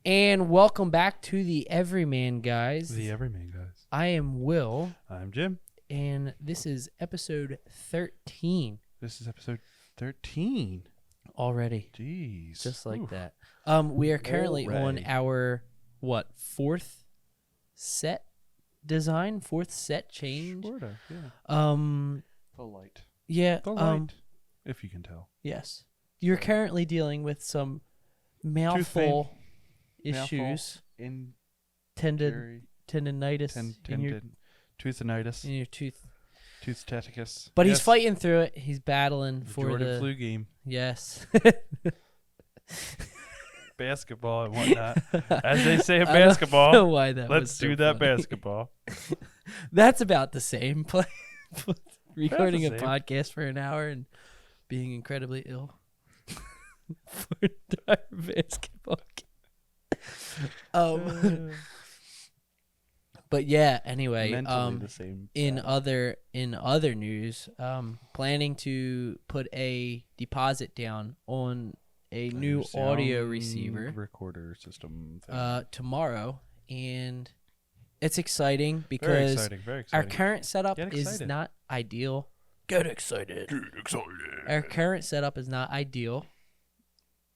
And welcome back to the Everyman Guys. The Everyman Guys. I am Will. I'm Jim. And this is episode 13. This is episode 13. Already. Jeez. Just like Oof. that. We are currently on our, fourth set design? Fourth set change? Sort of, yeah. The light. Yeah. The light, if you can tell. Yes. You're currently dealing with some mouthful issues. Tendinitis Toothinitis. in your tooth. Toothstaticus. But he's fighting through it. He's battling for Jordan flu game. Yes. Basketball and whatnot. As they say in I don't basketball. know why that Let's was so do that funny. basketball. That's about the same. Recording a same. podcast for an hour and being incredibly ill for an entire basketball game. But yeah, anyway, Mentally the same. in other news, planning to put a deposit down on a new audio receiver recorder system thing. tomorrow, and it's exciting because Very exciting. Very our exciting. current setup Get is excited. not ideal. Get excited. Get excited. Our current setup is not ideal,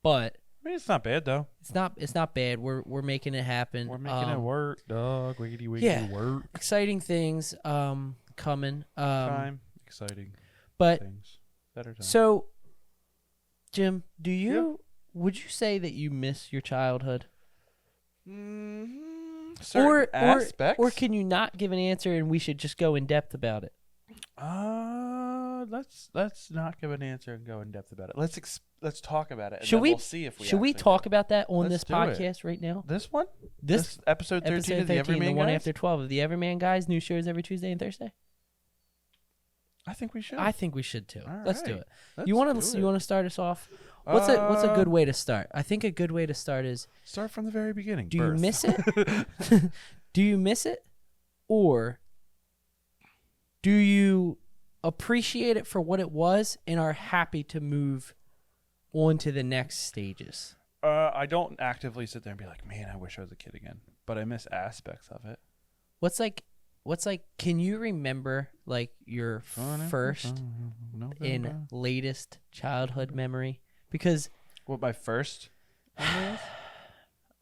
but I mean, it's not bad though. it's not bad. We're making it happen. We're making it work, dog. Wiggity wiggity yeah. work. Exciting things coming. Time. Exciting But things. Better time. so, Jim, would you say that you miss your childhood? Certain aspects. Or can you not give an answer and we should just go in depth about it? Let's not give an answer and go in depth about it. Let's talk about it. And Should then we we'll see if we should we actually talk do. about that on Let's this do it. podcast right now? This one? This episode 13 episode of the 13, Everyman the one Guys? after 12 of the Everyman Guys. New shows every Tuesday and Thursday. I think we should. I think we should too. All Let's do right. it. Let's You want do to it. you want to start us off? What's a good way to start? I think a good way to start is, Start from the very beginning. do Birth. you miss it? Do you miss it, or do you appreciate it for what it was and are happy to move on to the next stages? I don't actively sit there and be like, man, I wish I was a kid again. But I miss aspects of it. What's like? Can you remember like your first and latest childhood memory? Because What my first memory is?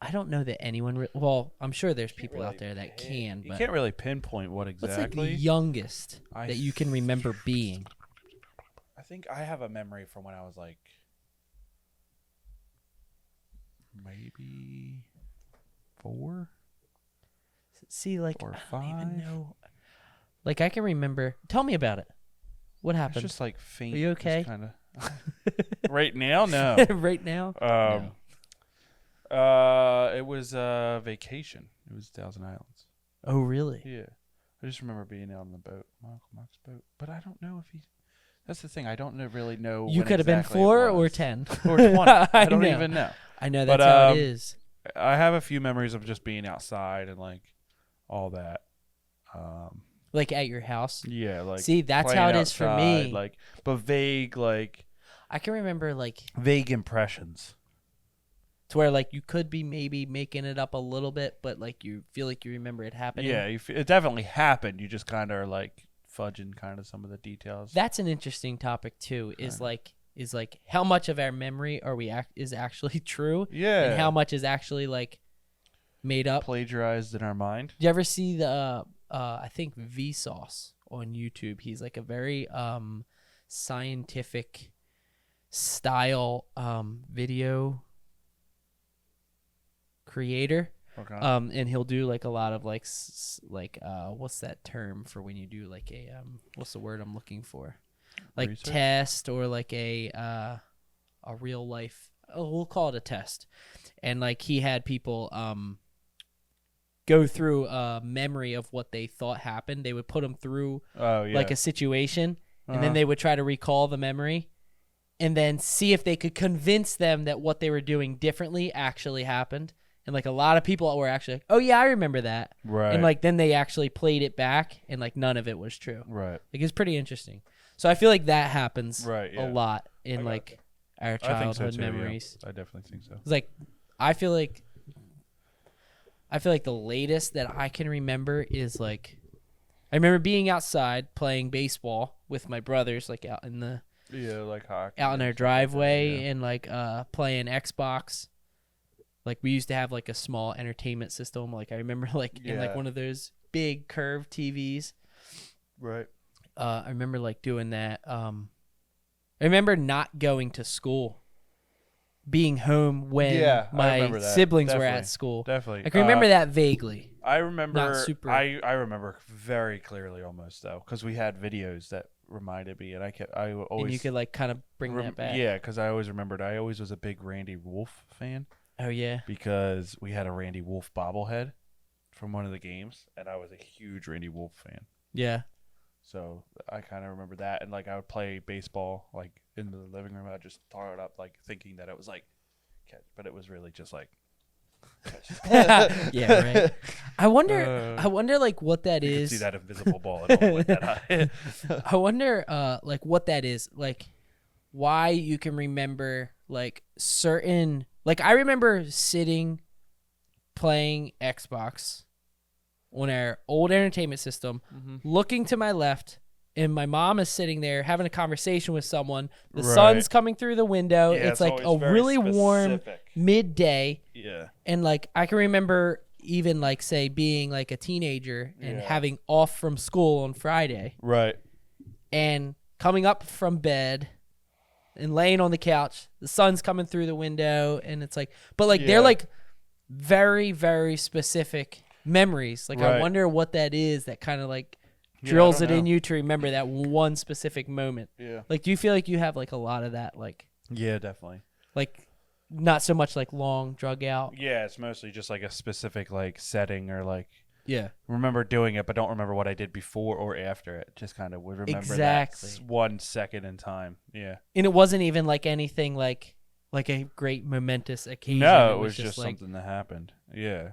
I don't know that anyone. Well, I'm sure there's people out there that can, You but can't really pinpoint what what's like exactly. the youngest that you can remember being? I think I have a memory from when I was like maybe 4. See, like, Or I don't even 5. know. Like, I can remember. Tell me about it. What It's happened? just like faint. Are you okay? Kinda. Right now, no. Right now? It was vacation. It was Thousand Islands. Oh, really? Yeah, I just remember being out on the boat, Michael Mock's boat. But I don't know if he. That's the thing. I don't really know. You when could have been exactly it 4 or was. 10. or 20. I don't know. even know. I know But, that's how it is. I have a few memories of just being outside and like all that. Like at your house. Yeah, like See, that's playing how it is for outside, me. Like, but vague, like I can remember, like, vague impressions. to where, like, you could be maybe making it up a little bit, but, like, you feel like you remember it happening. Yeah, it definitely happened. You just kind of are like fudging kind of some of the details. That's an interesting topic, too, is like how much of our memory is actually true, Yeah, and how much is actually, like, made up. plagiarized in our mind. Did you ever see the I think Vsauce on YouTube? He's like a very scientific style video creator. Okay. And he'll do like a lot of like what's that term for when you do like a what's the word I'm looking for? Like Research? test, or like a real life, we'll call it a test. And like he had people go through a memory of what they thought happened. They would put them through like a situation, and then they would try to recall the memory and then see if they could convince them that what they were doing differently actually happened. And like a lot of people were actually like, oh yeah, I remember that. Right. And like then they actually played it back, and like none of it was true. Right. Like it's pretty interesting. So I feel like that happens Yeah. a lot in got like our I think so childhood too, memories. Yeah. I definitely think so. It's like I feel like I feel like the latest that I can remember is like I remember being outside playing baseball with my brothers, like out in the like hockey out in and our stuff like that, driveway yeah. and like playing Xbox. Like we used to have like a small entertainment system. Like I remember like in like Yeah. one of those big curved TVs. Right. I remember like doing that. I remember not going to school, being home when Yeah, I my remember that. siblings were Definitely. at school. Definitely. I can remember that vaguely. I remember. Not super. I remember very clearly, almost though, because we had videos that reminded me, and I always And you could like kind of bring that back. Yeah, because I always remembered. I always was a big Randy Wolf fan Oh yeah. because we had a Randy Wolf bobblehead from one of the games, and I was a huge Randy Wolf fan. Yeah. So I kind of remember that, and like I would play baseball like in the living room. I'd just throw it up, like thinking that it was like catch, but it was really just like catch. Yeah, right. I wonder like what that You is. could see that invisible ball. It only went that high. I wonder like what that is. Like why you can remember like certain like I remember sitting playing Xbox on our old entertainment system, looking to my left, and my mom is sitting there having a conversation with someone. The Right. sun's coming through the window. Yeah, it's like a always very really warm specific. midday. Yeah. And like I can remember even like say being like a teenager and Yeah. having off from school on Friday Right. and coming up from bed and laying on the couch. The sun's coming through the window and it's like but like Yeah. they're like very, very specific memories. Like I Right. wonder what that is that kind of like Yeah, I drills don't it in know. you to remember that one specific moment. Yeah. Like do you feel like you have like a lot of that Yeah, definitely. like not so much like long drug out? Yeah, it's mostly just like a specific like setting or like Yeah. remember doing it, but don't remember what I did before or after it. Just kind of would remember Exactly. that 1 second in time. Yeah. And it wasn't even like anything like a great momentous occasion. No, it was just like something that happened. Yeah.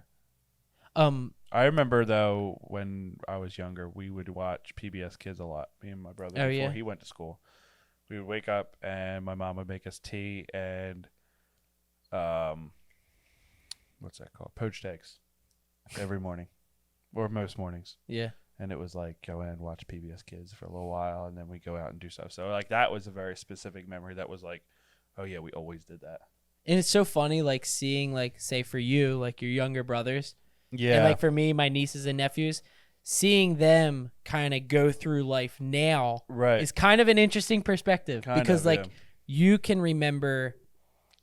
um I remember though when I was younger, we would watch PBS Kids a lot. Me and my brother Oh, before yeah? he went to school. We would wake up and my mom would make us tea and what's that called? Poached eggs every morning or most mornings. yeah. And it was like go in and watch PBS Kids for a little while and then we go out and do stuff. So like that was a very specific memory that was like, oh yeah, we always did that. And it's so funny like seeing like say for you like your younger brothers Yeah. and like for me my nieces and nephews seeing them kind of go through life now right. is kind of an interesting perspective Kind because of, like yeah. you can remember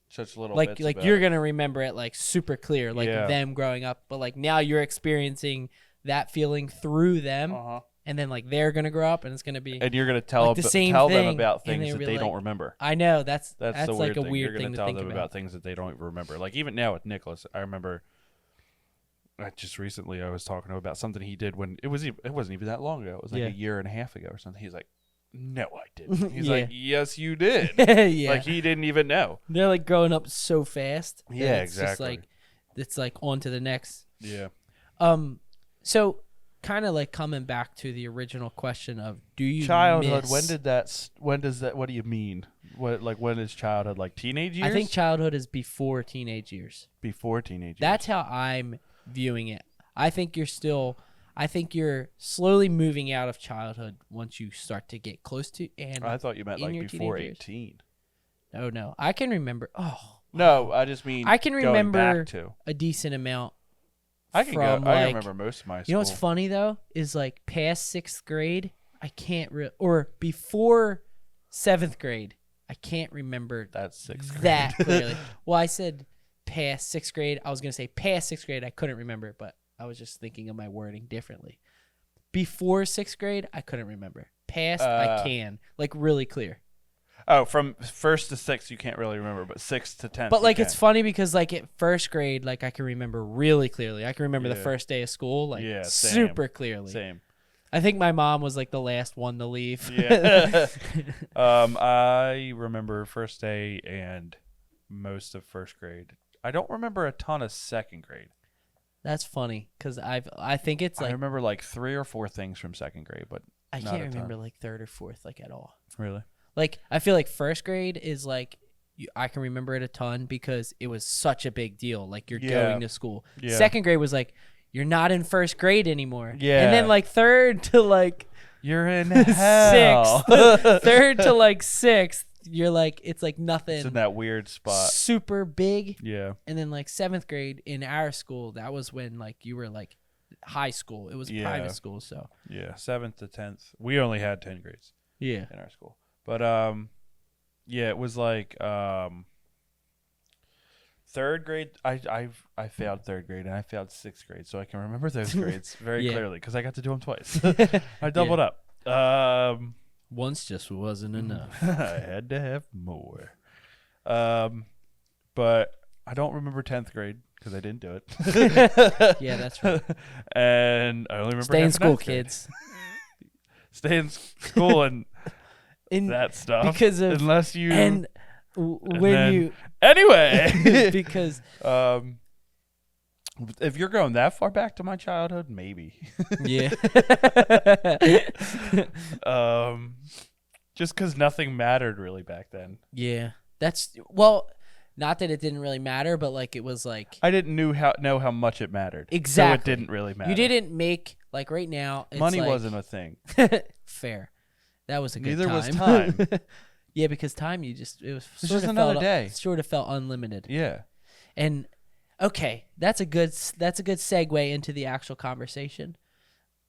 Such little like bits like about you're it. gonna remember it like super clear like Yeah. them growing up but like now you're experiencing that feeling through them Uh-huh. and then like they're gonna grow up and it's gonna be And you're gonna tell like the same tell them thing, about and things they that were they like- don't remember. I know that's That's the like weird a thing. weird You're thing gonna to tell think them about. about things that they don't even remember. Like even now with Nicholas, I remember. Just recently, I was talking to him about something he did when it wasn't even that long ago. It was like Yeah. a year and a half ago or something. He's like, "No, I didn't." He's Yeah. like, "Yes, you did." Yeah, Like he didn't even know. they're like growing up so fast that Yeah, it's just exactly. like it's like on to the next. Yeah. So kind of like coming back to the original question of do you Childhood. miss, When does that? What do you mean? When is childhood? Like teenage years? I think childhood is before teenage years. before teenage years. That's how I'm viewing it. I think you're slowly moving out of childhood once you start to get close to and I thought you meant in like your before teenage years. 18. oh no. I can remember No, I just mean I can going remember back to. a decent amount. I can from, go. I like- remember most of my school. You know what's funny though is like past 6th grade, I can't or before 7th grade, I can't remember That's 6th grade. that clearly. Well, I said past 6th grade. I was gonna say past 6th grade. I couldn't remember, but I was just thinking of my wording differently. Before 6th grade, I couldn't remember. Past, I can like really clear. Oh, from 1st to 6th, you can't really remember, but 6th to 10th. But like you it's can. funny because like at 1st grade, like I can remember really clearly. I can remember the Yeah. first day of school like Yeah, same. super clearly. Same. I think my mom was like the last one to leave. Yeah. I remember first day and most of 1st grade. I don't remember a ton of 2nd grade. That's funny because I think it's I like remember like 3 or 4 things from 2nd grade, but I not can't a ton. remember like 3rd or 4th like at all. Really? Like I feel like 1st grade is like I can remember it a ton because it was such a big deal. Like you're Yeah. going to school. Yeah. Second grade was like you're not in first grade anymore. Yeah. And then like third to like You're in hell. third to like sixth, you're like it's like nothing. It's in that weird spot. Super big. Yeah. And then like seventh grade in our school, that was when like you were like high school. It was Yeah. private school, so Yeah. 7th to 10th. We only had 10 grades yeah. in our school. But yeah, it was like third grade. I failed third grade and I failed sixth grade, so I can remember those grades very Yeah. clearly because I got to do them twice. I doubled up. Once just wasn't enough. I had to have more. But I don't remember 10th grade because I didn't do it. Yeah, that's right. And I only remember Stay in half of school, ninth grade. kids. Stay in school and In, that stuff. because of unless you and when then- you anyway. because If you're going that far back to my childhood, maybe. yeah. Just because nothing mattered really back then. Yeah. That's well, not that it didn't really matter, but like it was like I didn't know how much it mattered. Exactly. So it didn't really matter. you didn't make like right now. It's Money like, wasn't a thing. fair. That was a good Neither time. was time. Yeah, because time it was It's sort just of another felt, day. Sort of felt unlimited. Yeah. And okay, that's a good segue into the actual conversation,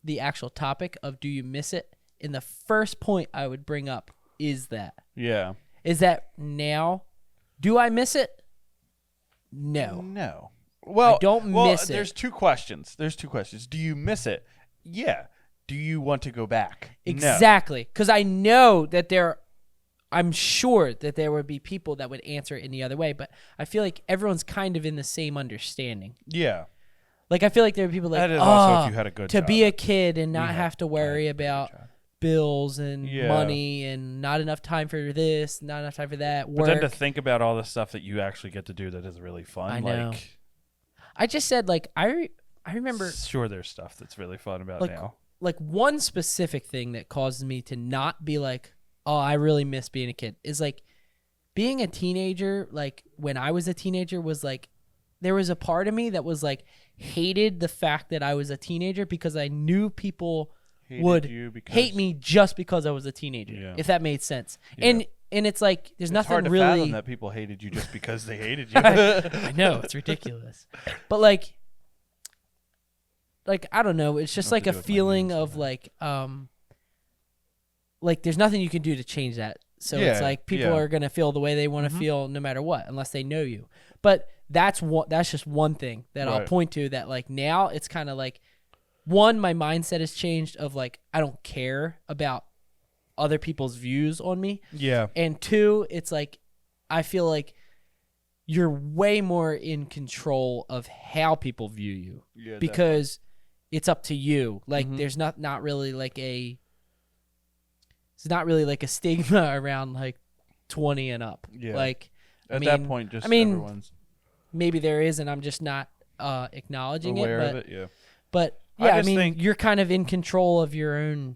the actual topic of do you miss it? And the first point I would bring up is that now, do I miss it? No. No. Well, I don't miss it. There's two questions. Do you miss it? Yeah. Do you want to go back? No. Exactly, because I know that I'm sure that there would be people that would answer it in the other way, but I feel like everyone's kind of in the same understanding. Yeah. Like I feel like there are people like, That is also if you had a good to be a childhood. kid and not We have to worry had a good about childhood. bills and Yeah. money and not enough time for this, not enough time for that. But Work. then to think about all the stuff that you actually get to do that is really fun. I know. Like, I just said like I remember sure, there's stuff that's really fun about Like, now. like one specific thing that causes me to not be like, oh, I really miss being a kid is like being a teenager. Like when I was a teenager was like, there was a part of me that was like hated the fact that I was a teenager because I knew people Hated would you because hate me just because I was a teenager, Yeah. if that made sense. Yeah. And it's like there's It's nothing hard to really. fathom that people hated you just because they hated you. I know it's ridiculous, but like I don't know. It's just What like to a do with my feeling memes of sometimes. like there's nothing you can do to change that. So it's Yeah, like people yeah. are gonna feel the way they want to Mhm. feel no matter what, unless they know you. But that's just one thing that I'll Right. point to that like now it's kind of like one, my mindset has changed of like I don't care about other people's views on me. Yeah. And two, it's like I feel like you're way more in control of how people view you Yeah. because it's up to you. Like Mhm. there's not really like it's not really like a stigma around like 20 and up. Yeah. Like At that mean- point, just I mean, everyone's maybe there is and I'm just not acknowledging aware it, of it. Yeah. but I yeah, I just mean, think- you're kind of in control of your own.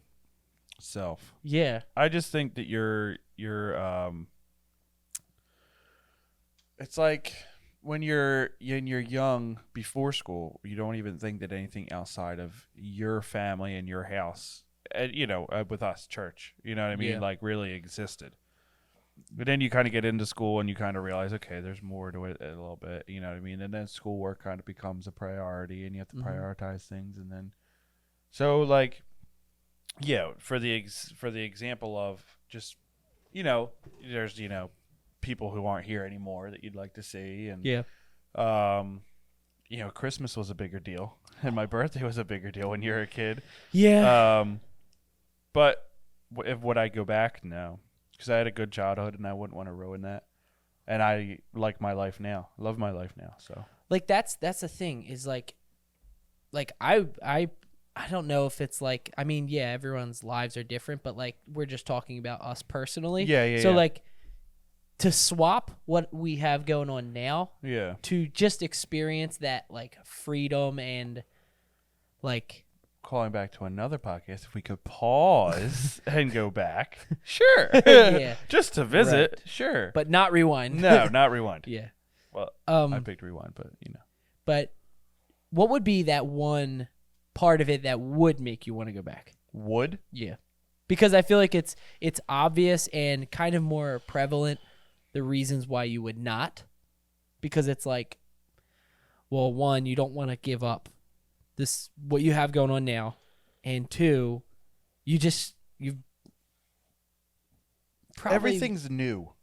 Self. Yeah. I just think that it's like when you're young before school, you don't even think that anything outside of your family and your house, with us, church, you know what I mean, Yeah. like really existed. But then you kind of get into school and you kind of realize, okay, there's more to it a little bit, you know what I mean? And then schoolwork kind of becomes a priority and you have to Mhm. prioritize things. And then, so like, yeah, for the example of just, there's, people who aren't here anymore that you'd like to see. And, Yeah. Christmas was a bigger deal and my birthday was a bigger deal when you were a kid. Yeah. But would I go back? No, because I had a good childhood and I wouldn't want to ruin that. And I like my life now. Love my life now. So Like that's the thing is like I don't know if it's like I mean yeah everyone's lives are different but like we're just talking about us personally. yeah. So like to swap what we have going on now yeah, to just experience that like freedom and like calling back to another podcast, if we could pause and go back, sure. Yeah. Just to visit, Right. sure. But not rewind. No, not rewind. Yeah. Well, I picked rewind, but But what would be that one part of it that would make you want to go back? Would? Yeah. Because I feel like it's obvious and kind of more prevalent the reasons why you would not. Because it's like, well, one, you don't want to give up this what you have going on now, and two, you've probably Everything's new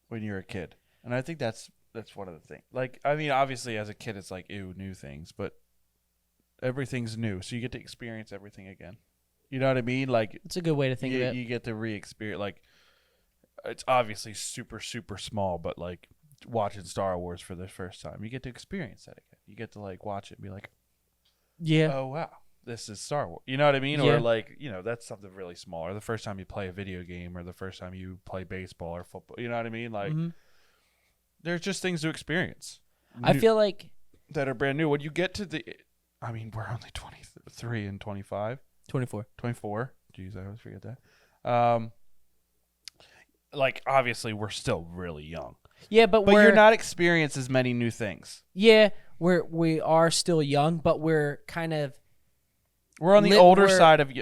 when you're a kid, and I think that's one of the things. Like, I mean, obviously as a kid, it's like ew, new things, but everything's new, so you get to experience everything again. You know what I mean? Like, it's a good way to think of it. You get to re-experience. Like, it's obviously super super small, but like watching Star Wars for the first time, you get to experience that again. You get to like watch it and be like, Yeah. oh wow, this is Star Wars. You know what I mean? Yeah. Or like, that's something really small. Or the first time you play a video game, or the first time you play baseball or football. You know what I mean? Like, there's just things to experience. I feel like that are brand new. When you get to I mean, we're only 23 and 25. 24. 24. Jeez, I always forget that. Like, obviously, we're still really young. Yeah, but you're not experiencing as many new things. Yeah, we are still young, but we're kind of we're on the older side of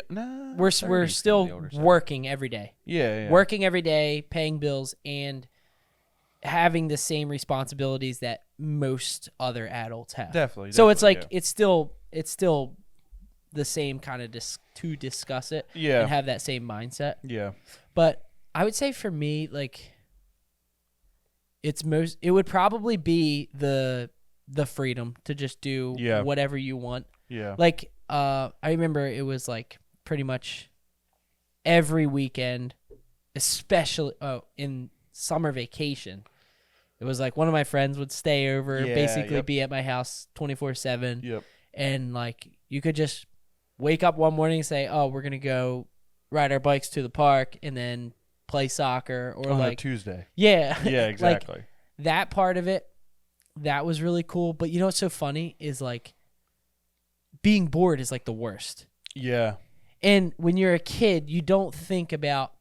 we're still working every day. Yeah. Working every day, paying bills, and having the same responsibilities that most other adults have. Definitely. So it's like it's still the same kind of to discuss it and have that same mindset. Yeah. But I would say for me, like, it would probably be the freedom to just do whatever you want. Yeah. Like, I remember it was like pretty much every weekend, especially in summer vacation. It was like one of my friends would stay over, basically be at my house 24/7. Yep. And like you could just wake up one morning and say, "Oh, we're gonna go ride our bikes to the park," and then play soccer or on like a Tuesday. Yeah. Yeah, exactly. Like, that part of it, that was really cool. But you know what's so funny is like being bored is like the worst. Yeah. And when you're a kid, you don't think about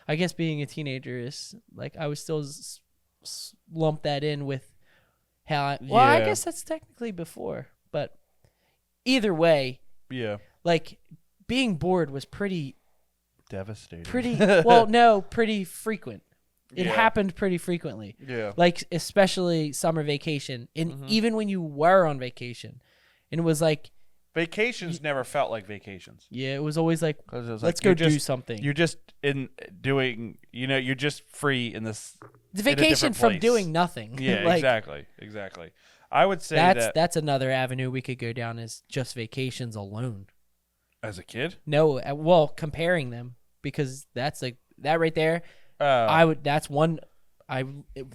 I guess being a teenager is like I would still lump that in with how I guess that's technically before, but either way, like being bored was pretty devastating. Pretty frequent. It happened pretty frequently. Yeah. Like especially summer vacation, and even when you were on vacation, and it was like vacations never felt like vacations. Yeah, it was always like, let's go do something. You're just you're just free in this. The vacation from doing nothing. Yeah, like, exactly. I would say that's another avenue we could go down is just vacations alone. As a kid? No, well, comparing them because that's like that right there. That's one. I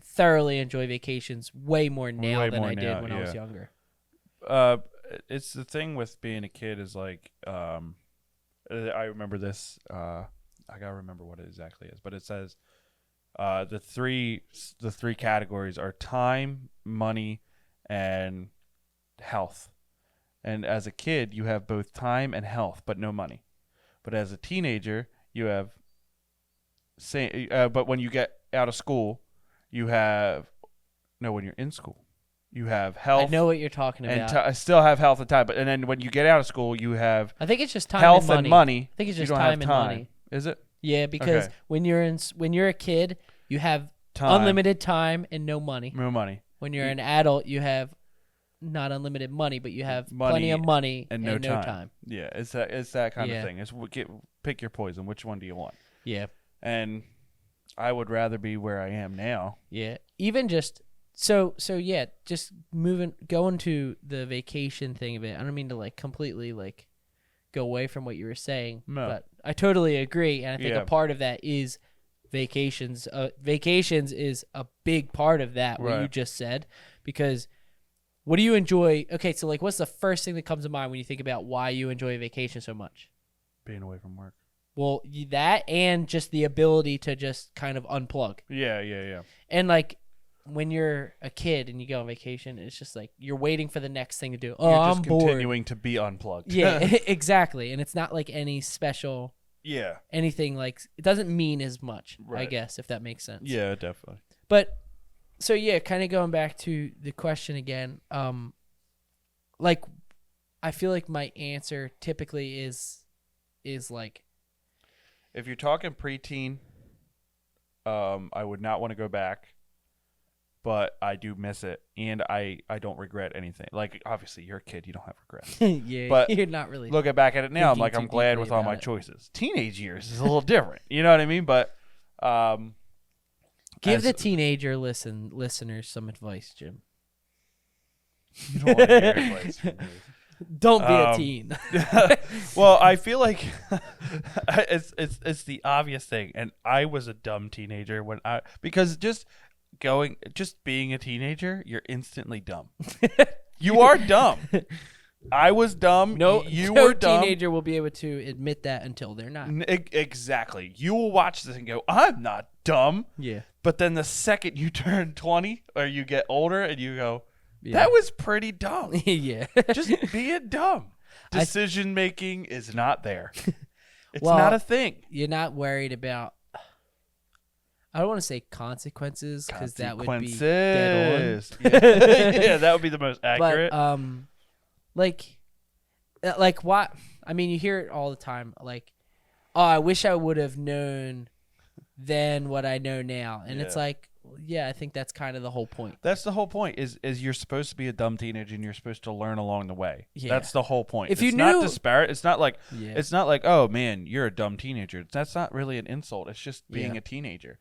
thoroughly enjoy vacations way more now than I did when I was younger. It's the thing with being a kid is like, I remember this. I gotta remember what it exactly is, but it says, the three categories are time, money, and health. And as a kid, you have both time and health, but no money. But as a teenager, you have but when you get out of school, you have when you're in school. You have health. I know what you're talking about. And I still have health and time, and then when you get out of school, you have. I think it's just time health and money. I think it's just time and money. Is it? Yeah, because when you're a kid, you have unlimited time and no money. No money. When you're an adult, you have not unlimited money, but you have plenty of money and no time. Yeah, it's that kind of thing. It's pick your poison. Which one do you want? Yeah. And I would rather be where I am now. Yeah. Even just just going to the vacation thing of it. I don't mean to like completely like go away from what you were saying, but I totally agree, and I think a part of that is vacations. Vacations is a big part of that, what you just said, because what do you enjoy? Okay, so like what's the first thing that comes to mind when you think about why you enjoy a vacation so much? Being away from work. Well, that and just the ability to just kind of unplug. Yeah. And like when you're a kid and you go on vacation, it's just like you're waiting for the next thing to do. Oh, You're I'm just bored. continuing to be unplugged. Yeah, exactly. And it's not like any special anything, like it doesn't mean as much, I Right. guess, if that makes sense. Yeah, definitely. But so yeah, kind of going back to the question again, like I feel like my answer typically is like, If you're talking preteen, I would not want to go back, but I do miss it, and I don't regret anything. Like, obviously, you're a kid, you don't have regrets. yeah, But you're not really Looking back at it now, I'm thinking like, too I'm glad deeply with all about my it. choices. Teenage years is a little different. You know what I mean? But Give as- the teenager listeners some advice, Jim. you don't want to hear advice from me. Don't be a teen. Well, I feel like it's the obvious thing, and I was a dumb teenager because just being a teenager, you're instantly dumb. You are dumb. I was dumb. No, you no were dumb. teenager will be able to admit that until they're not. Exactly. You will watch this and go, "I'm not dumb." Yeah. But then the second you turn 20 or you get older and you go, Yeah. "That was pretty dumb." Yeah. Just being dumb. Decision making is not there. It's Well, not a thing. You're not worried about, I don't want to say consequences, because that would be dead on. Yeah. Yeah, that would be the most accurate. But like what? I mean, you hear it all the time. Like, oh, I wish I would have known then what I know now. And it's Yeah. like, yeah, I think that's kind of the whole point. That's the whole point. Is you're supposed to be a dumb teenager and you're supposed to learn along the way. Yeah. That's the whole point. If you it's not knew- disparate. It's not like Yeah. it's not like, oh man, you're a dumb teenager. That's not really an insult. It's just being Yeah. a teenager.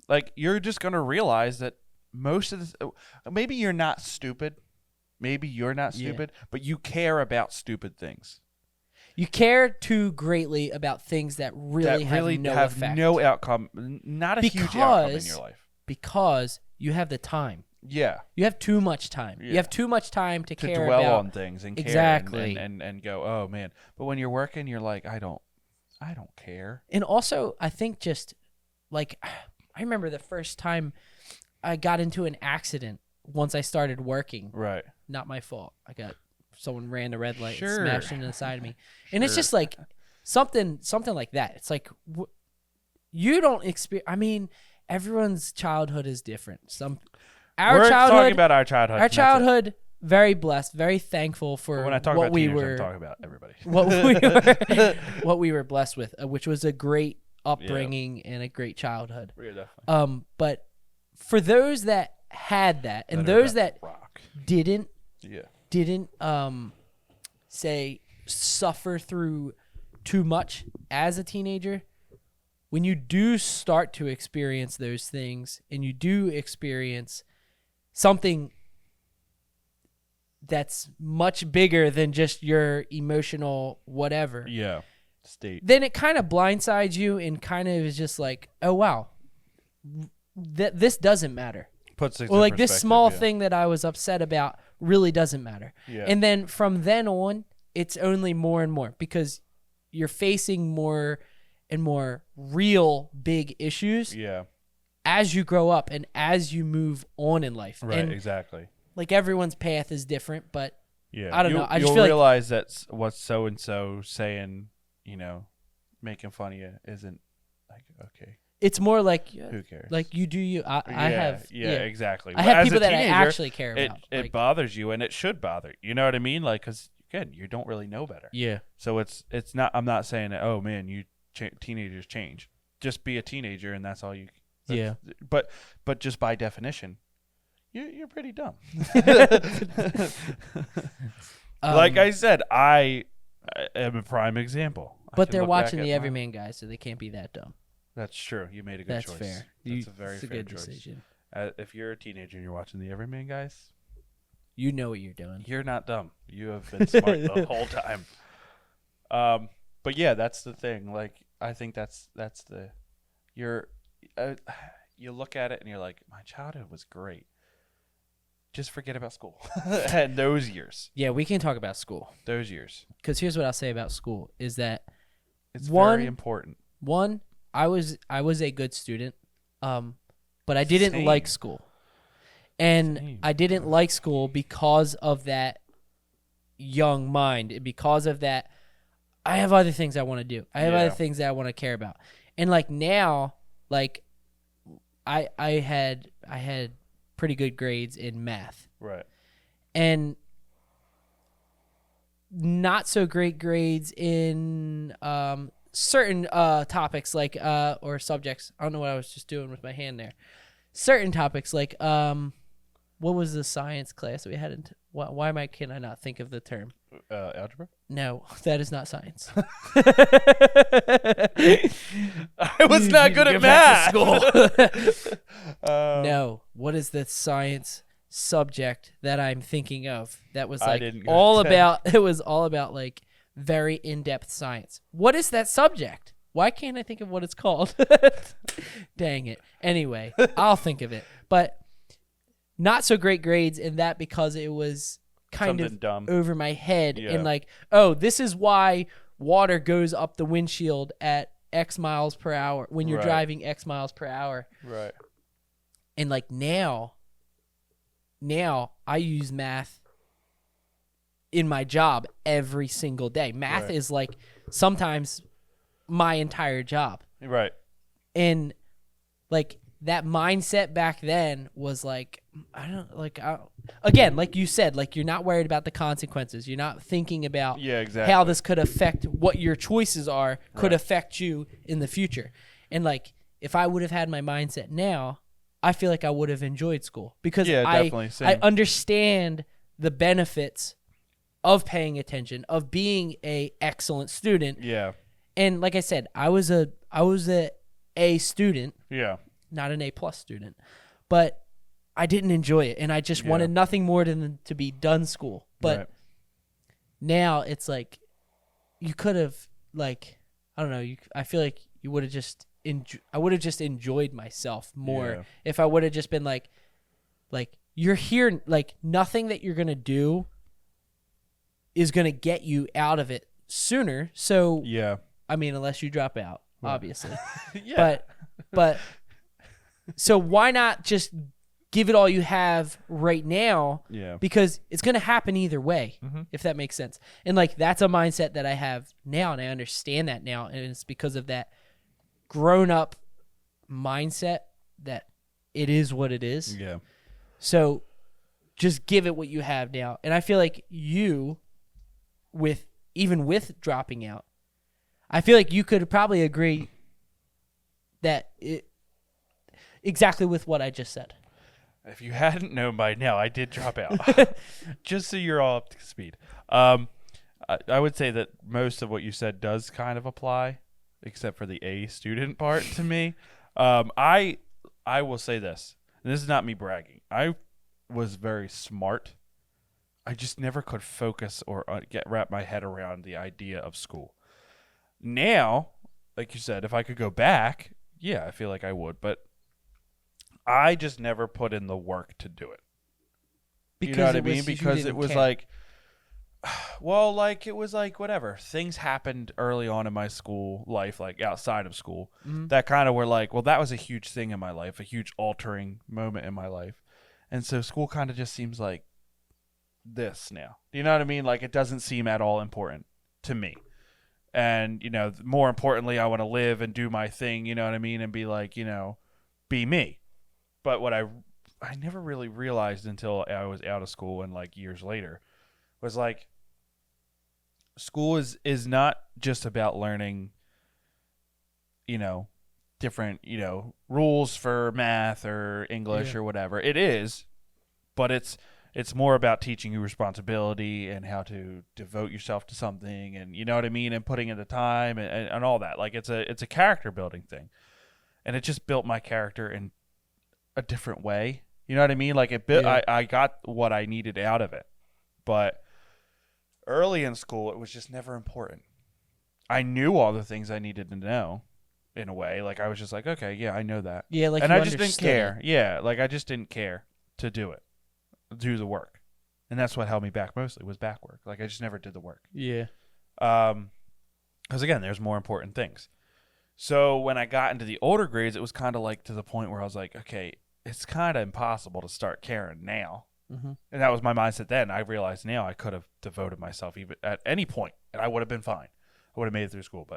Like, you're just gonna realize that most of this. Maybe you're not stupid. Maybe you're not Yeah. stupid, but you care about stupid things. You care too greatly about things that really have no effect. no outcome, not a huge outcome in your life. Because you have the time. Yeah, You have too much time. You Yeah. have too much time to to care dwell about. on things and care Exactly. and go, oh man. But when you're working, you're like, I don't care. And also, I think just like, I remember the first time I got into an accident once I started working. Right. Not my fault. Someone ran a red light Sure. and smashed into the side of me. And it's Sure. just like something like that. It's like you don't experience. I mean, everyone's childhood is different. We're talking about our childhood. Our and that's it. childhood, very blessed, very thankful for When I talk what about we teenagers, were, I'm talking about everybody. what we were blessed with, which was a great upbringing and a great childhood. Yeah, definitely. But for those that had that, and That are those that rock. didn't Yeah. say suffer through too much as a teenager, when you do start to experience those things and you do experience something that's much bigger than just your emotional whatever, Yeah. State. then it kind of blindsides you and kind of is just like, oh wow, this doesn't matter. Puts things Or in like this perspective, small yeah. thing that I was upset about really doesn't matter. Yeah. And then from then on, it's only more and more because you're facing more and more real big issues Yeah. as you grow up and as you move on in life. Right. And Exactly. like everyone's path is different, but Yeah. I don't know. I just you'll feel like- realize that what so and so saying, making fun of you isn't like okay. it's more like Who cares? like you do you. I have exactly. I have As a people that I teenager, actually care It about. it like, bothers you, and it should bother you. You know what I mean? Like, because again, you don't really know better. yeah. So it's not. I'm not saying that. Oh man, teenagers change. Just be a teenager, and that's all you. Yeah. But just by definition, you're pretty dumb. Like I said, I am a prime example. I But can they're look back watching at the my- Everyman Guys, so they can't be that dumb. That's true. You made a good That's choice. fair. That's a very it's a fair good choice. decision. If you're a teenager and you're watching the Everyman Guys, You know what you're doing. you're not dumb. You have been smart the whole time. But yeah, that's the thing. Like, I think that's the you look at it and you're like, my childhood was great. Just forget about school and those years. Yeah, we can talk about school. Those years. Because here's what I'll say about school is that It's One- very important. one, I was a good student, but I didn't Same. like school. And Same. I didn't like school because of that young mind, and because of that I have other things I want to do. I have other things that I want to care about. And like now, like I had pretty good grades in math. Right. And not so great grades in certain topics like or subjects. I don't know what I was just doing with my hand there. Certain topics like what was the science class that we had? Why can I not think of the term? Algebra? No, that is not science. I was not good at math. School. No, what is the science subject that I'm thinking of? That was like all about. It was all about like very in-depth science. What is that subject? Why can't I think of what it's called? Dang it. Anyway, I'll think of it. But not so great grades in that because it was kind Something of dumb over my head and like, oh, this is why water goes up the windshield at X miles per hour when you're driving X miles per hour. Right. And like now I use math in my job every single day. Math is like sometimes my entire job. Right. And like that mindset back then was like, again, like you said, like you're not worried about the consequences. You're not thinking about how this could affect what your choices are, could affect you in the future. And like, if I would have had my mindset now, I feel like I would have enjoyed school because I understand the benefits of paying attention, of being a excellent student. Yeah. And like I said, I was a A student. Yeah. Not an A+ student, but I didn't enjoy it, and I just wanted nothing more than to be done school. But now it's like you could have, like, I don't know. I feel like you would have just I would have just enjoyed myself more if I would have just been like you're here, like nothing that you're gonna do is gonna get you out of it sooner. So I mean, unless you drop out, obviously. But. So why not just give it all you have right now? Yeah. Because it's going to happen either way, if that makes sense. And like that's a mindset that I have now, and I understand that now, and it's because of that grown-up mindset that it is what it is. Yeah. So just give it what you have now. And I feel like you, even with dropping out, I feel like you could probably agree that exactly with what I just said. If you hadn't known by now, I did drop out. Just so you're all up to speed. I would say that most of what you said does kind of apply, except for the A student part to me. I will say this, and this is not me bragging. I was very smart. I just never could focus or wrap my head around the idea of school. Now, like you said, if I could go back, yeah, I feel like I would, but I just never put in the work to do it. You know what I mean? Because it was like, well, like it was like whatever. Things happened early on in my school life, like outside of school, that kind of were like, well, that was a huge thing in my life, a huge altering moment in my life. And so school kind of just seems like this now. Do you know what I mean? Like it doesn't seem at all important to me. And, you know, more importantly, I want to live and do my thing, you know what I mean? And be like, you know, be me. But what I never really realized until I was out of school and like years later was like school is not just about learning, you know, different, you know, rules for math or English or whatever. It is, but it's more about teaching you responsibility and how to devote yourself to something, and you know what I mean, and putting in the time and all that. Like it's a character building thing, and it just built my character in a different way. You know what I mean? Like it built, I got what I needed out of it. But early in school, it was just never important. I knew all the things I needed to know in a way. Like I was just like, okay, yeah, I know that. Yeah, like and you I just didn't care. it. Yeah, like I just didn't care to do the work. And that's what held me back mostly was back work. Like I just never did the work. Yeah. Because again, there's more important things. So when I got into the older grades, it was kind of like to the point where I was like, okay, it's kind of impossible to start caring now. Mm-hmm. And that was my mindset then. I realize now I could have devoted myself even at any point, and I would have been fine. I would have made it through school.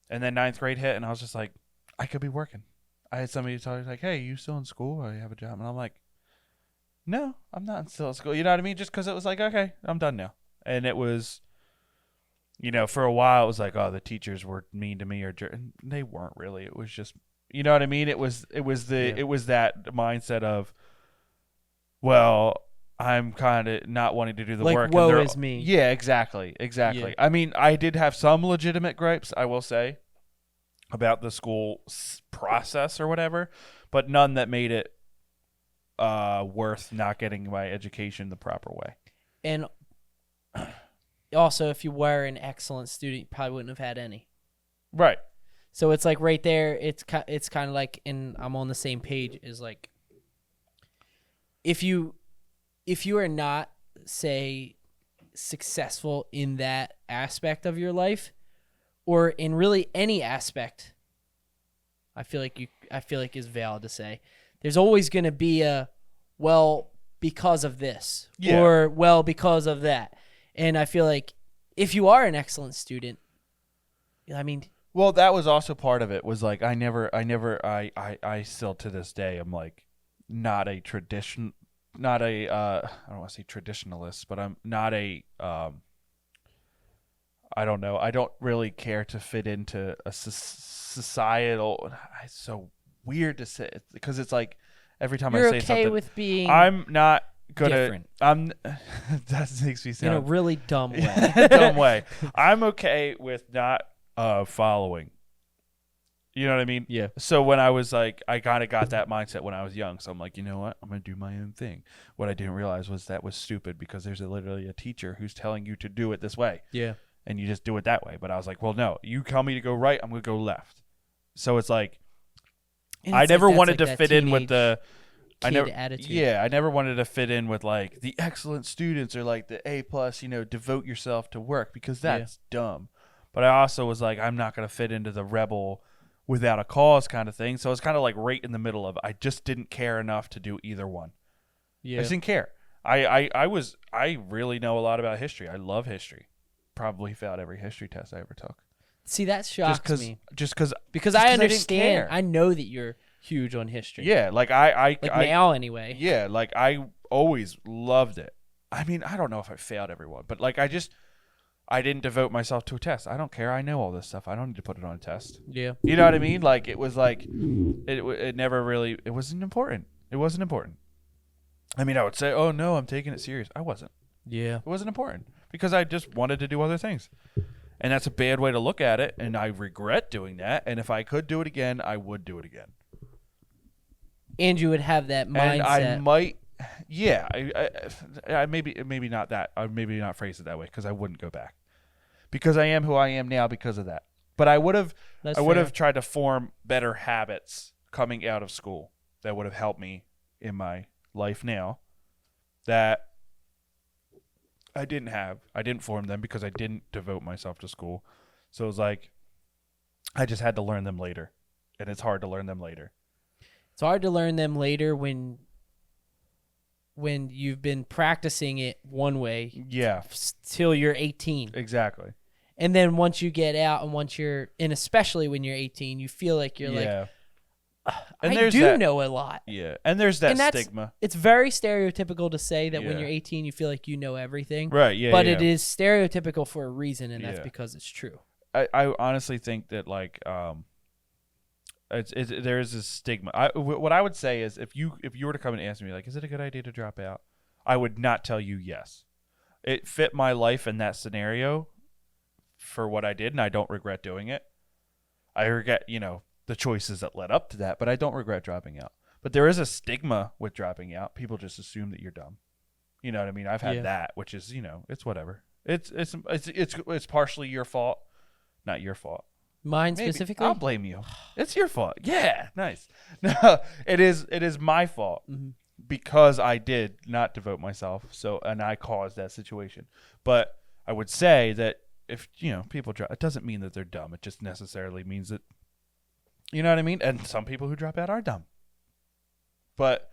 And then 9th grade hit, and I was just like, I could be working. I had somebody tell me, like, hey, you still in school or you have a job? And I'm like, no, I'm not still in school. You know what I mean? Just because it was like, okay, I'm done now. And it was, for a while, it was like, oh, the teachers were mean to me, and they weren't really. It was just, you know what I mean? It was that mindset of, well, I'm kind of not wanting to do the like, work. Woe is me. Yeah, exactly. Yeah. I mean, I did have some legitimate gripes, I will say, about the school process or whatever, but none that made it worth not getting my education the proper way. And also, if you were an excellent student, you probably wouldn't have had any. Right. So it's like right there, it's kind of like, and I'm on the same page, is like, if you are not, say, successful in that aspect of your life, or in really any aspect, I feel like is valid to say, there's always going to be a, well, because of this, or well, because of that. And I feel like if you are an excellent student, I mean, well, that was also part of it, was like, I still to this day, I'm like, not a I don't want to say traditionalist, but I'm not a, I don't know. I don't really care to fit into a societal. It's so weird to say, because it's like every time you're I say okay something, with being I'm not gonna. different. That makes me sound in a really dumb way. dumb way. I'm okay with not following. You know what I mean? Yeah. So when I was like, I kind of got that mindset when I was young. So I'm like, you know what? I'm going to do my own thing. What I didn't realize was that was stupid, because there's literally a teacher who's telling you to do it this way. Yeah. And you just do it that way. But I was like, well, no, you tell me to go right, I'm going to go left. So it's like, I never wanted to fit in with the attitude. Yeah, I never wanted to fit in with like the excellent students or like the A+, devote yourself to work, because that's dumb. But I also was like, I'm not going to fit into the rebel without a cause kind of thing. So it's kind of like right in the middle of, I just didn't care enough to do either one. Yeah. I just didn't care. I really know a lot about history. I love history. Probably failed every history test I ever took. See, that shocks me. Because I understand. I know that you're huge on history. Yeah, like now anyway. Yeah, like I always loved it. I mean, I don't know if I failed everyone, but like I didn't devote myself to a test. I don't care. I know all this stuff. I don't need to put it on a test. Yeah. You know what I mean? Like, it was like, it never really, it wasn't important. It wasn't important. I mean, I would say, oh no, I'm taking it serious. I wasn't. Yeah. It wasn't important, because I just wanted to do other things. And that's a bad way to look at it. And I regret doing that. And if I could do it again, I would do it again. And you would have that mindset. And I might, yeah, I maybe not that. I maybe not phrase it that way, because I wouldn't go back. Because I am who I am now because of that. But I would have tried to form better habits coming out of school that would have helped me in my life now, that I didn't have. I didn't form them because I didn't devote myself to school. So it was like, I just had to learn them later. And it's hard to learn them later. It's hard to learn them later when you've been practicing it one way. Yeah. Till you're 18. Exactly. And then once you get out, and especially when you're 18, you feel like you're like, and I do know a lot. Yeah. And there's that stigma. It's very stereotypical to say that when Yeah. you're 18, you feel like you know everything. Right. Yeah. But yeah. it is stereotypical for a reason, and that's Yeah. because it's true. I honestly think that like there is a stigma. What I would say is, if you were to come and ask me like, is it a good idea to drop out? I would not tell you yes. It fit my life in that scenario for what I did, and I don't regret doing it. I regret, the choices that led up to that, but I don't regret dropping out. But there is a stigma with dropping out. People just assume that you're dumb. You know what I mean? I've had that, which is, it's whatever. It's partially your fault, not your fault. Mine Maybe. specifically? I'll blame you. It's your fault. Yeah, nice. No, it is my fault, because I did not devote myself. And I caused that situation. But I would say that if people drop, it doesn't mean that they're dumb. It just necessarily means that, you know what I mean. And some people who drop out are dumb. But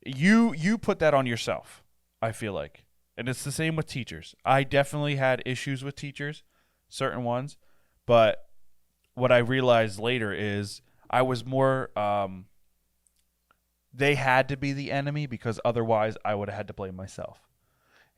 you put that on yourself, I feel like. And it's the same with teachers. I definitely had issues with teachers, certain ones, but what I realized later is I was more they had to be the enemy because otherwise I would have had to blame myself.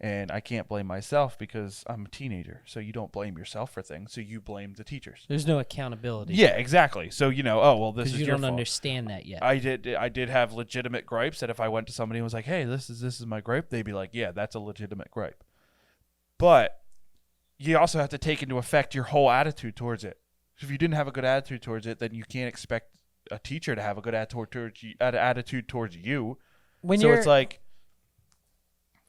And I can't blame myself because I'm a teenager. So you don't blame yourself for things. So you blame the teachers. There's no accountability. Yeah, exactly. So, oh, well, this is you your don't fault. understand that yet. I did have legitimate gripes that if I went to somebody and was like, hey, this is my gripe, they'd be like, yeah, that's a legitimate gripe. But you also have to take into effect your whole attitude towards it. So if you didn't have a good attitude towards it, then you can't expect a teacher to have a good attitude towards you. So it's like,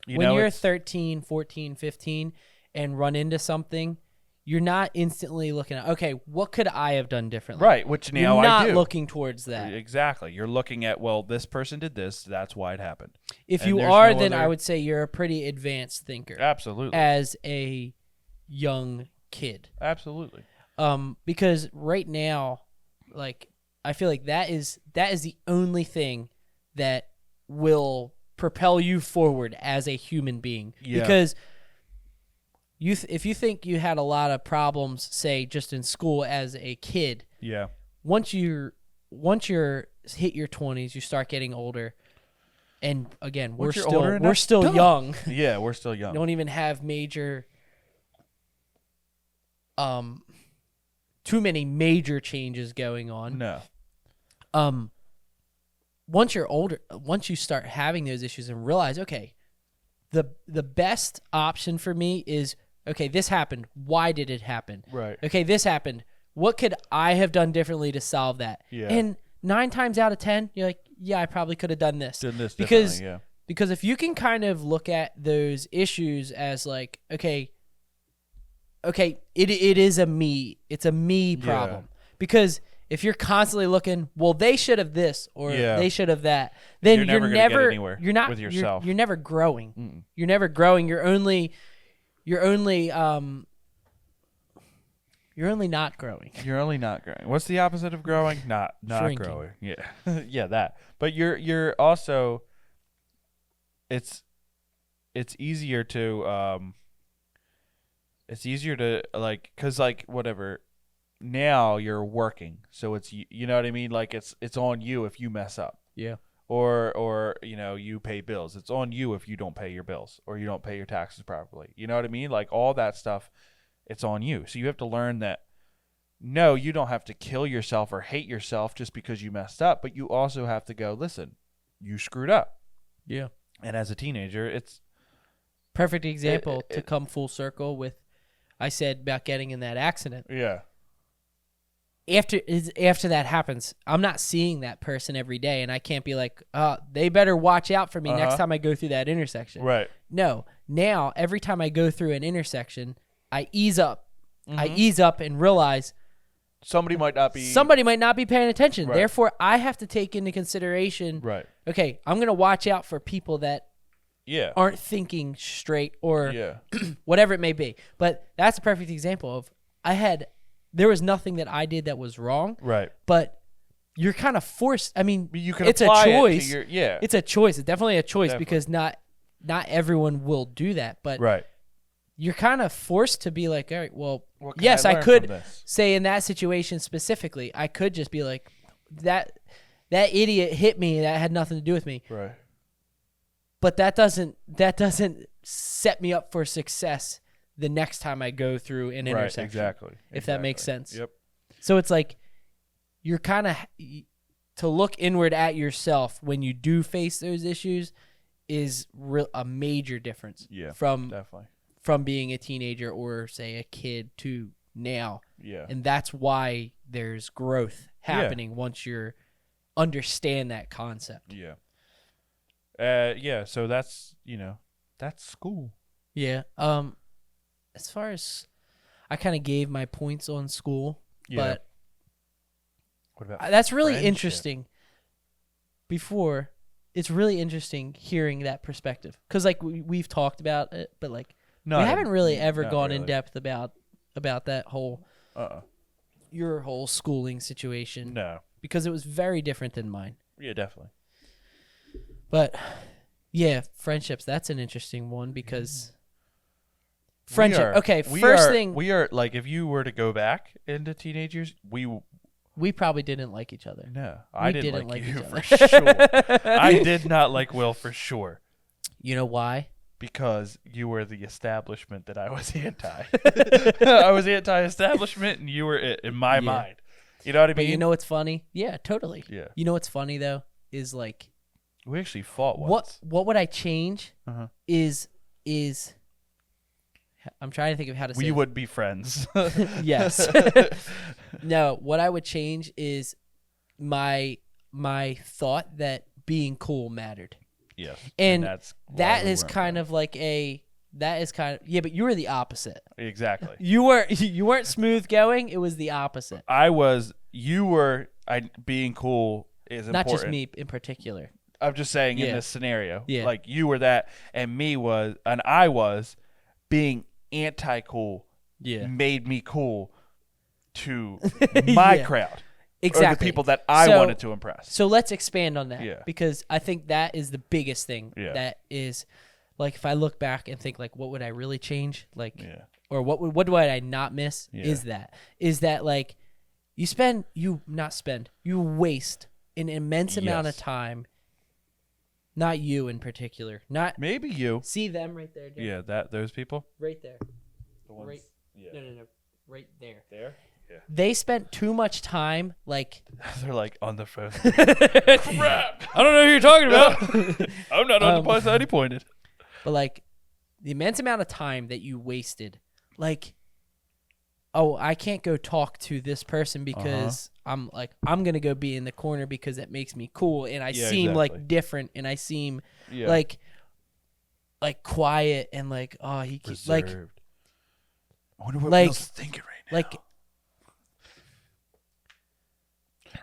when you're 13, 14, 15 and run into something, you're not instantly looking at, okay, what could I have done differently? Right, which now you're not I do. looking towards that. Exactly. You're looking at, well, this person did this, that's why it happened. If you are, then I would say you're a pretty advanced thinker. Absolutely. As a young kid. Absolutely. Because right now, like, I feel like that is the only thing that will propel you forward as a human being. Yeah. Because if you think you had a lot of problems, say just in school as a kid, yeah. Once you're hit your 20s, you start getting older, and again, we're still young. Yeah, we're still young. Don't even have major, too many major changes going on. No. Once you're older, once you start having those issues and realize, okay, the best option for me is, okay, this happened. Why did it happen? Right. Okay, this happened. What could I have done differently to solve that? Yeah. And 9 times out of 10, you're like, yeah, I probably could have done this. Because if you can kind of look at those issues as like, okay, it is it's a me problem. Because if you're constantly looking, well, they should have this or they should have that, then you're never get anywhere you're not with yourself. You're never growing. Mm-mm. You're never growing. You're only not growing. You're only not growing. What's the opposite of growing? Not Shrinking. growing. Yeah. Yeah, that. But you're also it's easier to like, cuz like whatever, now you're working. So it's, you know what I mean? Like it's on you if you mess up. Yeah. Or you pay bills. It's on you if you don't pay your bills or you don't pay your taxes properly. You know what I mean? Like all that stuff, it's on you. So you have to learn that, no, you don't have to kill yourself or hate yourself just because you messed up, but you also have to go, listen, you screwed up. Yeah. And as a teenager, it's perfect example to come full circle with, I said about getting in that accident. Yeah. After that happens, I'm not seeing that person every day, and I can't be like, they better watch out for me next time I go through that intersection. Right. No. Now, every time I go through an intersection, I ease up. Mm-hmm. I ease up and realize somebody might not be paying attention. Right. Therefore, I have to take into consideration, right. Okay, I'm going to watch out for people that aren't thinking straight or whatever it may be. But that's a perfect example of there was nothing that I did that was wrong. Right. But you're kind of forced. I mean, it's a choice. It's a choice. It's definitely a choice because not everyone will do that. But right. You're kind of forced to be like, all right, well, yes, I could say in that situation specifically, I could just be like, that idiot hit me. That had nothing to do with me. Right. But that doesn't set me up for success the next time I go through an intersection. Exactly. If that makes sense. Yep. So it's like you're kind of to look inward at yourself when you do face those issues is a major difference. Yeah. Definitely. From being a teenager or say a kid to now. Yeah. And that's why there's growth happening once you understand that concept. Yeah. So that's school. Yeah. As far as I kind of gave my points on school, but what about that's really friendship? interesting. Before, it's really interesting hearing that perspective because like we've talked about it, but like we haven't really ever gone in depth about that whole your whole schooling situation. No. because it was very different than mine. Yeah, definitely. But yeah, friendships, that's an interesting one because friendship. First thing, we are like, if you were to go back into teenage years, we probably didn't like each other. no, I didn't didn't like like you each for other. sure. I did not like Will for sure. You know why? Because you were the establishment that I was anti. I was anti-establishment, and you were it in my mind. You know what I mean? But you know what's funny? Yeah, totally. Yeah. You know what's funny though is like We actually fought once. what would I change? Uh-huh. Is I'm trying to think of how to say We this. would be friends. Yes. No, what I would change is my thought that being cool mattered. Yes. And that's why that we is weren't kind friends. of like yeah, but you were the opposite. Exactly. You weren't smooth going, it was the opposite. Being cool is Not important. just me in particular. I'm just saying in Yeah. this scenario. Yeah. Like you were that and I was being anti-cool Yeah. made me cool to my Yeah. crowd. Exactly. Or the people that I wanted to impress. So let's expand on that. Yeah. Because I think that is the biggest thing. Yeah. That is, like, if I look back and think, like, what would I really change? Like, Yeah. or what would I not miss? Yeah. Is that like, you waste an immense amount of Yes. time. Not you in particular. Not Maybe you. see them right there. Dude. Yeah, those people. Right there. The ones, Right. yeah. No. Right there. There? Yeah. They spent too much time, like. They're like on the phone. Crap! I don't know who you're talking about. I'm not on the place that he pointed. But like, the immense amount of time that you wasted, like, oh, I can't go talk to this person because I'm gonna go be in the corner because it makes me cool and I seem exactly. like different and I seem like quiet and like like Reserved. I wonder what like- Will's thinking right now.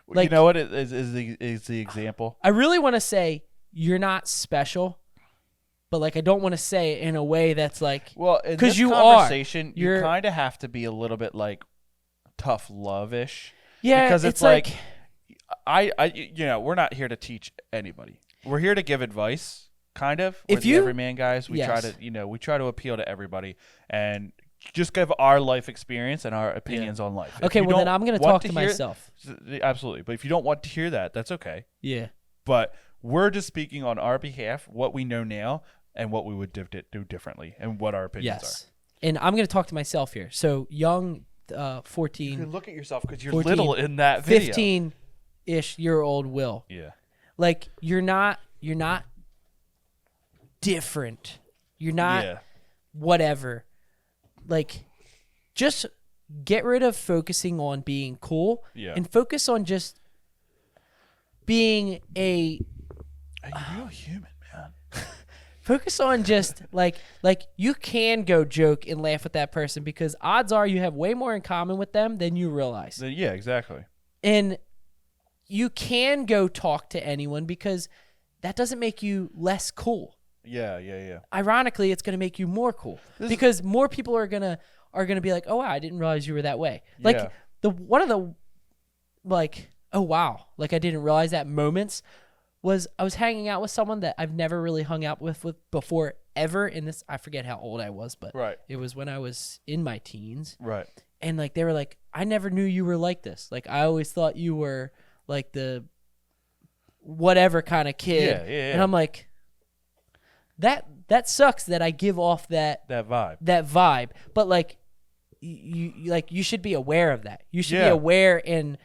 like you know what is the example? I really want to say you're not special, but like I don't want to say it in a way that's like Well, in 'cause this you are. conversation, you You're- kind of have to be a little bit like tough love-ish. yeah Because it's like we're not here to teach anybody. We're here to give advice, kind of. If We're the you- everyman guys, we try Yes. to appeal to everybody and just give our life experience and our opinions on life. If okay, you well then don't I'm gonna want talk to hear- myself. Absolutely, but if you don't want to hear that, that's okay. Yeah. But we're just speaking on our behalf, what we know now, and what we would do differently, and what our opinions Yes. And I'm going to talk to myself here. So young, are. You 14, can look at yourself because you're 14, little in that video. 15-ish year old Will. Yeah. Like you're not different. You're not Yeah. whatever. Like just get rid of focusing on being cool Yeah. and focus on just being a You're real human, man. focus on just like you can go joke and laugh with that person because odds are you have way more in common with them than you realize. Yeah, exactly. And you can go talk to anyone because that doesn't make you less cool. Yeah. Ironically, it's going to make you more cool because more people are going to be like, "Oh, wow, I didn't realize you were that way." Like Yeah. one of the like, "Oh, wow." Like I didn't realize that moments was I was hanging out with someone that I've never really hung out with before ever in this I forget how old I was, but Right. it was when I was in my teens. Right. And like they were like, "I never knew you were like this. Like I always thought you were like the whatever kind of kid." Yeah. And I'm like, that sucks that I give off that vibe. But like you should be aware of that. You should be Yeah. aware and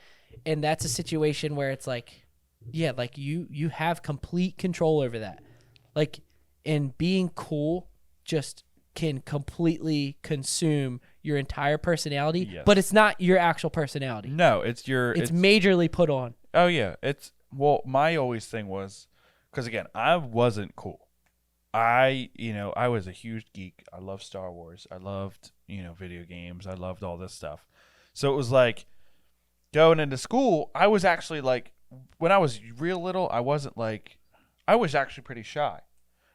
that's a situation where it's like, yeah, like you have complete control over that. Like and being cool just can completely consume your entire personality, Yes. but it's not your actual personality. No, it's Majorly put on. Oh yeah, my always thing was because again, I wasn't cool. I was a huge geek. I loved Star Wars. I loved, video games. I loved all this stuff. So it was like going into school, I was actually like, when I was real little, I wasn't like, I was actually pretty shy.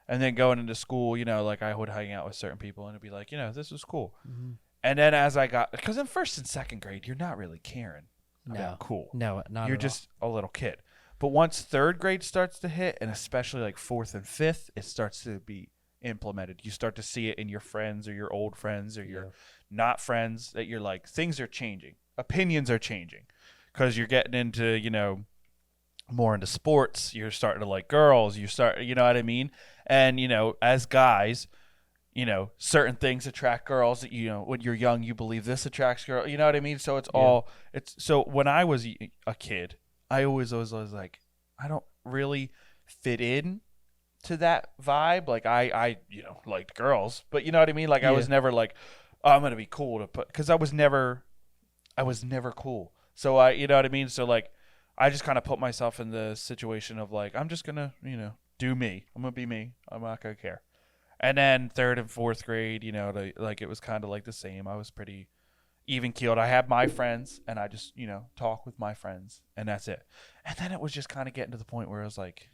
And then going into school, like I would hang out with certain people and it'd be like, this was cool. Mm-hmm. And then as I got, because in first and second grade, you're not really caring. about cool. No, not You're at just a little kid. But once third grade starts to hit, and especially like fourth and fifth, it starts to be implemented. You start to see it in your friends or your old friends or your not friends, that you're like, things are changing. Opinions are changing because you're getting into, you know, more into sports. You're starting to like girls. You know what I mean? And, you know, as guys, you know, certain things attract girls that, you know, when you're young, you believe this attracts girls. You know what I mean? So so when I was a kid, I always was like, I don't really fit in to that vibe. Like I you know, liked girls, but you know what I mean? Like I was never like, oh, I'm going to be cool because I was never cool. So you know what I mean? So like, I just kind of put myself in the situation of like, I'm just going to, you know, do me. I'm going to be me. I'm not going to care. And then third and fourth grade, you know, like it was kind of like the same. I was pretty even keeled. I had my friends and I just, you know, talk with my friends and that's it. And then it was just kind of getting to the point where I was like,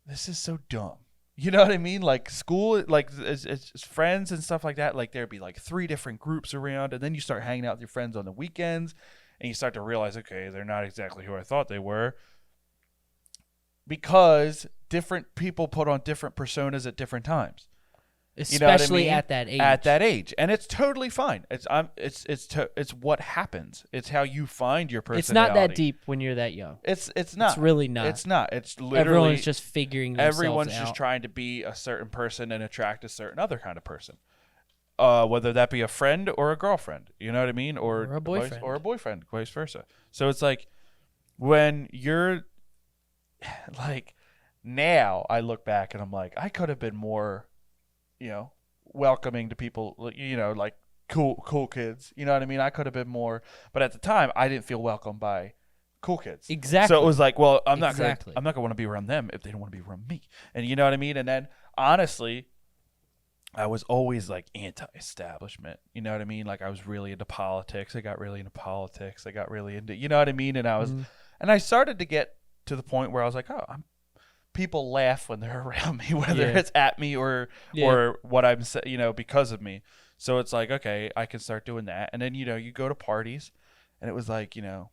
this is so dumb. You know what I mean? Like school, like it's friends and stuff like that. Like there'd be like 3 different groups around, and then you start hanging out with your friends on the weekends, and you start to realize, okay, they're not exactly who I thought they were, because different people put on different personas at different times. Especially you know what I mean? at that age. At that age, and it's totally fine. It's what happens. It's how you find your personality. It's not that deep when you're that young. It's not. It's really not. It's not. It's literally everyone's just figuring themselves everyone's out. just trying to be a certain person and attract a certain other kind of person. Whether that be a friend or a girlfriend, you know what I mean, or a boyfriend, or a boyfriend, vice versa. So it's like when you're like, now I look back and I'm like, I could have been more, you know, welcoming to people, you know, like cool kids. You know what I mean? I could have been more, but at the time I didn't feel welcomed by cool kids. Exactly. So it was like, well, I'm not gonna want to be around them if they don't want to be around me. And you know what I mean? And then honestly, I was always like anti-establishment. You know what I mean? Like I was really into politics. I got really into politics. I got really into, you know what I mean? And I was, and I started to get to the point where I was like, oh, people laugh when they're around me, whether it's at me or what I'm, you know, because of me. So it's like, okay, I can start doing that. And then, you know, you go to parties and it was like, you know,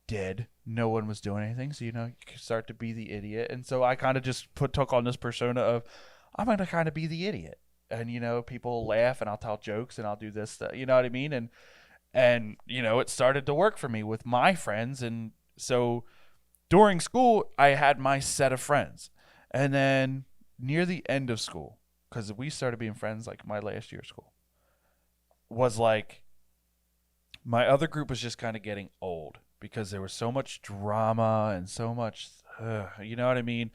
dead. No one was doing anything. So, you know, you can start to be the idiot. And so I kind of just took on this persona of, I'm going to kind of be the idiot. And, you know, people laugh and I'll tell jokes and I'll do this stuff. You know what I mean? And, you know, it started to work for me with my friends. And so during school, I had my set of friends. And then near the end of school, because we started being friends like my last year of school, was like my other group was just kind of getting old because there was so much drama and so much, you know what I mean?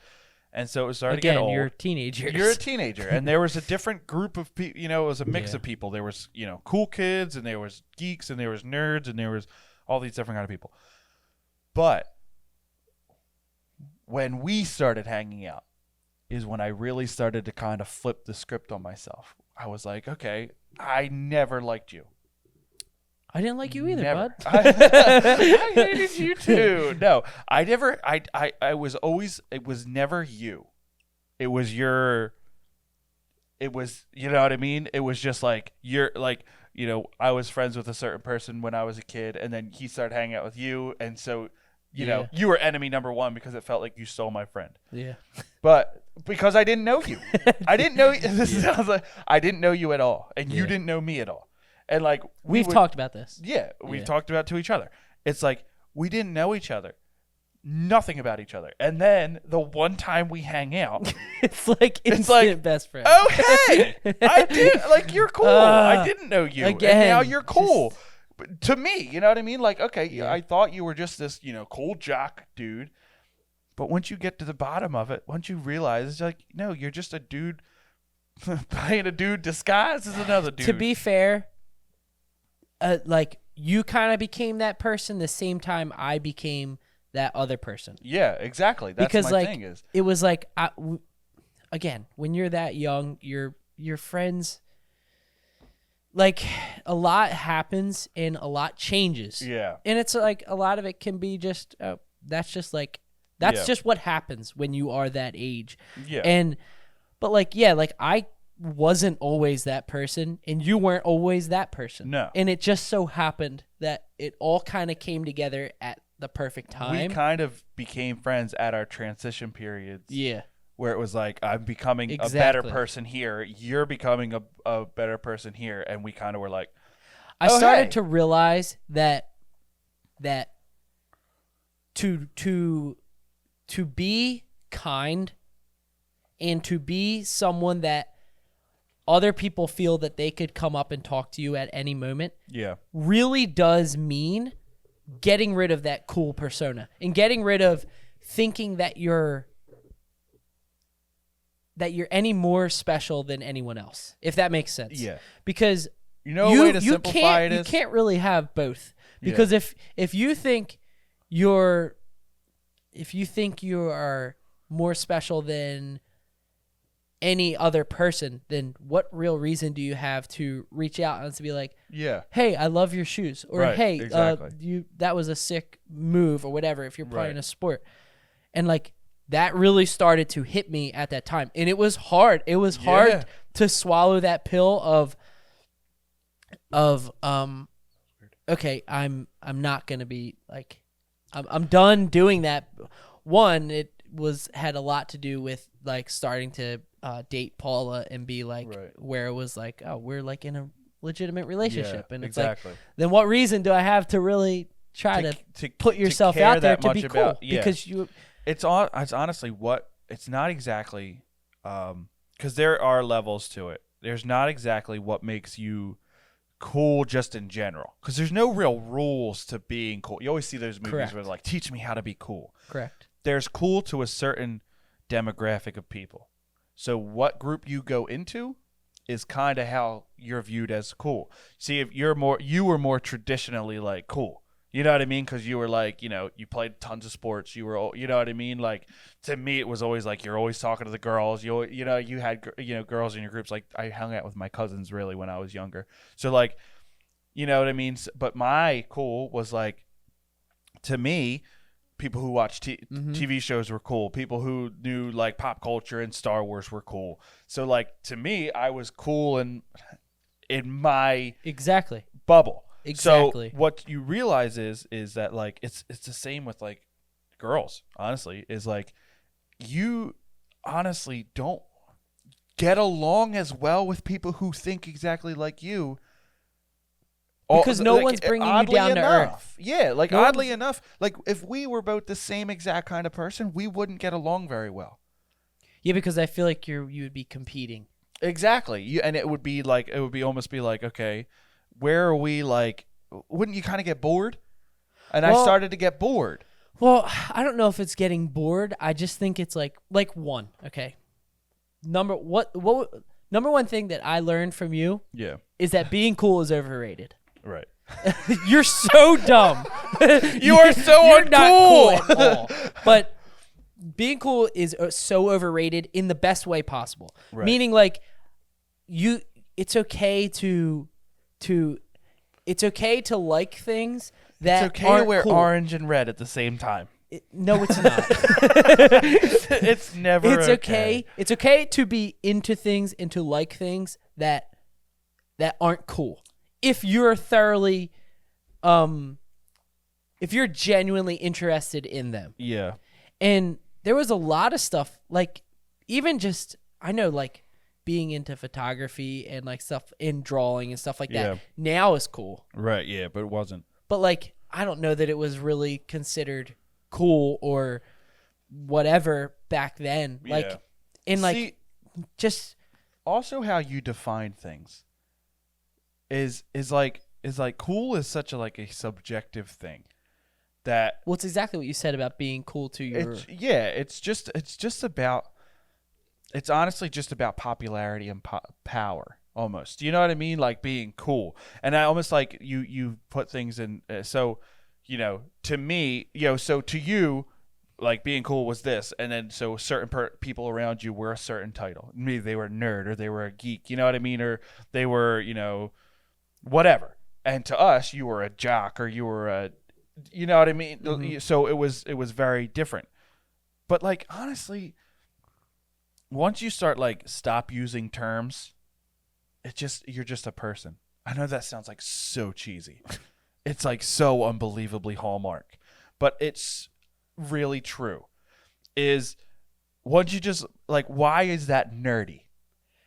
And so it was starting to get old. You're teenagers. You're a teenager. And there was a different group of people, you know, it was a mix of people. There was, you know, cool kids and there was geeks and there was nerds and there was all these different kind of people. But when we started hanging out is when I really started to kind of flip the script on myself. I was like, okay, I never liked you. I didn't like you either, Never. bud. I hated you too. No, I never, I was always, it was never you. It was your, it was, you know what I mean? It was just like, you're like, you know, I was friends with a certain person when I was a kid and then he started hanging out with you. And so, you know, you were enemy number one because it felt like you stole my friend. Yeah. But because I didn't know you. I didn't know, this sounds like, I didn't know you at all. And you didn't know me at all. And like we've talked about this. Yeah, we've talked about it to each other. It's like we didn't know each other. Nothing about each other. And then the one time we hang out, it's like best friend. Oh, hey. I did like you're cool. I didn't know you. Again, and now you're cool. But to me, you know what I mean? Like, okay, I thought you were just this, you know, cool jock dude. But once you get to the bottom of it, once you realize it's like, no, you're just a dude playing a dude disguised as another dude. To be fair, like you kind of became that person the same time I became that other person. Yeah, exactly. That's because my thing is. It was like, again, when you're that young, your friends, like a lot happens and a lot changes. Yeah. And it's like a lot of it can be just, that's just just what happens when you are that age. Yeah. But like, yeah, like I wasn't always that person, and you weren't always that person. No. And it just so happened that it all kind of came together at the perfect time. We kind of became friends at our transition periods. Yeah. Where it was like, I'm becoming a better person here. You're becoming a better person here. And we kind of were like, I started to realize that to be kind and to be someone that other people feel that they could come up and talk to you at any moment really does mean getting rid of that cool persona and getting rid of thinking that you're any more special than anyone else, if that makes sense. Yeah. Because a way to simplify it is, you can't really have both. Because if you think you are more special than any other person, then what real reason do you have to reach out and to be like, hey, I love your shoes, or hey, that was a sick move, or whatever, if you're playing a sport. And like that really started to hit me at that time, and it was hard. It was hard to swallow that pill of okay, I'm not gonna be like, I'm done doing that. One, it had a lot to do with like starting to date Paula and be like, where it was like, oh, we're like in a legitimate relationship, and it's like, then what reason do I have to really try to put yourself out there to be cool? Because it's honestly it's not exactly, because there are levels to it. There's not exactly what makes you cool just in general, because there's no real rules to being cool. You always see those movies where they're like, teach me how to be cool. Correct. There's cool to a certain demographic of people. So what group you go into is kind of how you're viewed as cool. See, if you were more traditionally like cool, you know what I mean? Because you were like, you played tons of sports. You were, you know what I mean? Like, to me, it was always like, you're always talking to the girls. You had girls in your groups. Like, I hung out with my cousins really when I was younger. So like, you know what I mean? But my cool was like, to me, people who watched TV shows were cool. People who knew like pop culture and Star Wars were cool. So like, to me, I was cool in my bubble. Exactly. So what you realize is that like it's the same with like girls. Honestly, is like you honestly don't get along as well with people who think exactly like you. Because no one's bringing you down to earth. Yeah, like oddly enough, like if we were both the same exact kind of person, we wouldn't get along very well. Yeah, because I feel like you would be competing. Exactly. And it would almost be like, okay, where are we, like, wouldn't you kind of get bored? And I started to get bored. Well, I don't know if it's getting bored. I just think it's like one, okay. Number one thing that I learned from you is that being cool is overrated. Right. You're so dumb. You're uncool. Not cool at all. But being cool is so overrated in the best way possible. Right. Meaning, like, it's okay to like things that it's okay to wear orange and red at the same time. No, it's not. It's never. It's okay. It's okay to be into things and to like things that aren't cool. If you're thoroughly, if you're genuinely interested in them. Yeah. And there was a lot of stuff, like, even just, I know, like, being into photography and, like, stuff in drawing and stuff like that now is cool. Right, yeah, but it wasn't. But, like, I don't know that it was really considered cool or whatever back then. Like, and, like, just. Also how you define things is like cool is such a subjective thing. That, well, it's exactly what you said about being cool to your. It's honestly just about popularity and power, almost. You know what I mean? Like being cool, and I almost like you put things in. So, to me, so to you, like being cool was this, and then so certain people around you were a certain title. Maybe they were a nerd or they were a geek. You know what I mean? Or they were, whatever. And to us, you were a jock or you were a. You know what I mean? Mm-hmm. So it was very different. But like honestly, once you start like stop using terms, you're just a person. I know that sounds like so cheesy. It's like so unbelievably Hallmark, but it's really true. Is once you just like, why is that nerdy?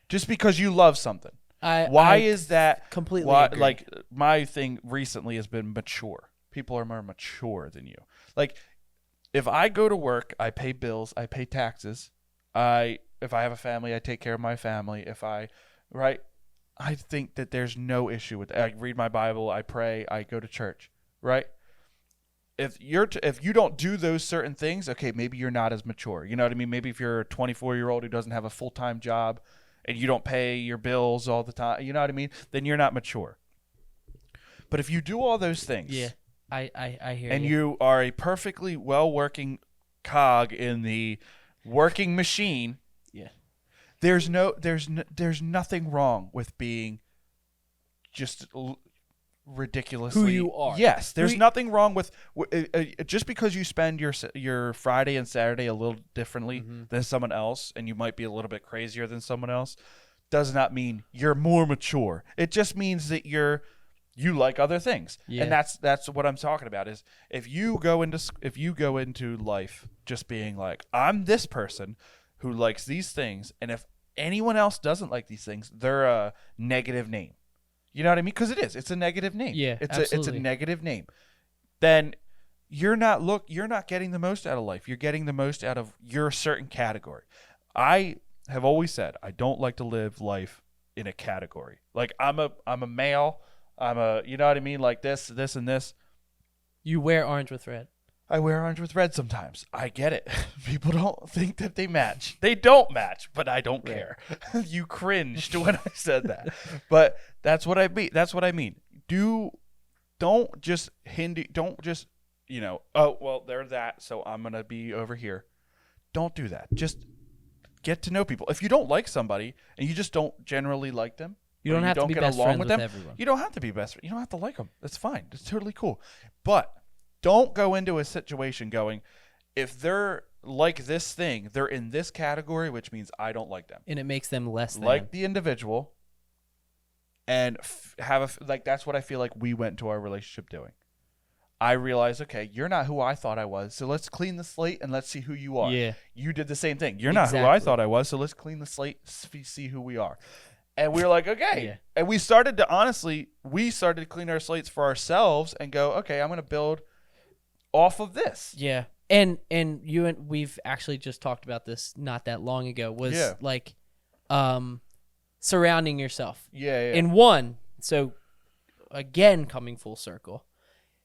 Just because you love something. Why is that completely why, agree. like my thing recently has been mature. People are more mature than you. Like if I go to work, I pay bills, I pay taxes. If I have a family, I take care of my family. I think that there's no issue with that. I read my Bible, I pray, I go to church, right? If you don't do those certain things, okay, maybe you're not as mature. You know what I mean? Maybe if you're a 24-year-old who doesn't have a full-time job and you don't pay your bills all the time, you know what I mean? Then you're not mature. But if you do all those things, yeah, I hear and you. you are a perfectly well-working cog in the working machine, Yeah. there's nothing wrong with being just ridiculously Who you are. Yes, there's nothing wrong with just because you spend your Friday and Saturday a little differently than someone else, and you might be a little bit crazier than someone else, does not mean you're more mature. It just means that you like other things. Yeah. And that's what I'm talking about is if you go into life just being like, I'm this person who likes these things, and if anyone else doesn't like these things, they're a negative name. You know what I mean? Because it's a negative name. Yeah, it's absolutely. a negative name. Then you're not getting the most out of life. You're getting the most out of your certain category. I have always said I don't like to live life in a category. Like I'm a male. You know what I mean? Like this, and this. You wear orange with red. I wear orange with red sometimes. I get it. People don't think that they match. They don't match, but I don't care. You cringed when I said that. But that's what I mean. Don't just, oh, well, they're that, so I'm going to be over here. Don't do that. Just get to know people. If you don't like somebody and you just don't generally like them, You don't have to be get best along friends with with them, everyone. you don't have to be best friends. You don't have to like them. That's fine. It's totally cool. But don't go into a situation going, if they're like this thing, they're in this category, which means I don't like them. And it makes them less than. Like the individual, and that's what I feel like we went into our relationship doing. I realized, okay, you're not who I thought I was, so let's clean the slate and let's see who you are. Yeah. You did the same thing. You're not who I Exactly. thought I was, so let's clean the slate, see who we are. And we were like, okay. Yeah. And we started to clean our slates for ourselves and go, okay, I'm going to build off of this. Yeah. And we've actually just talked about this not that long ago, was like surrounding yourself. Yeah. In one, so again, coming full circle,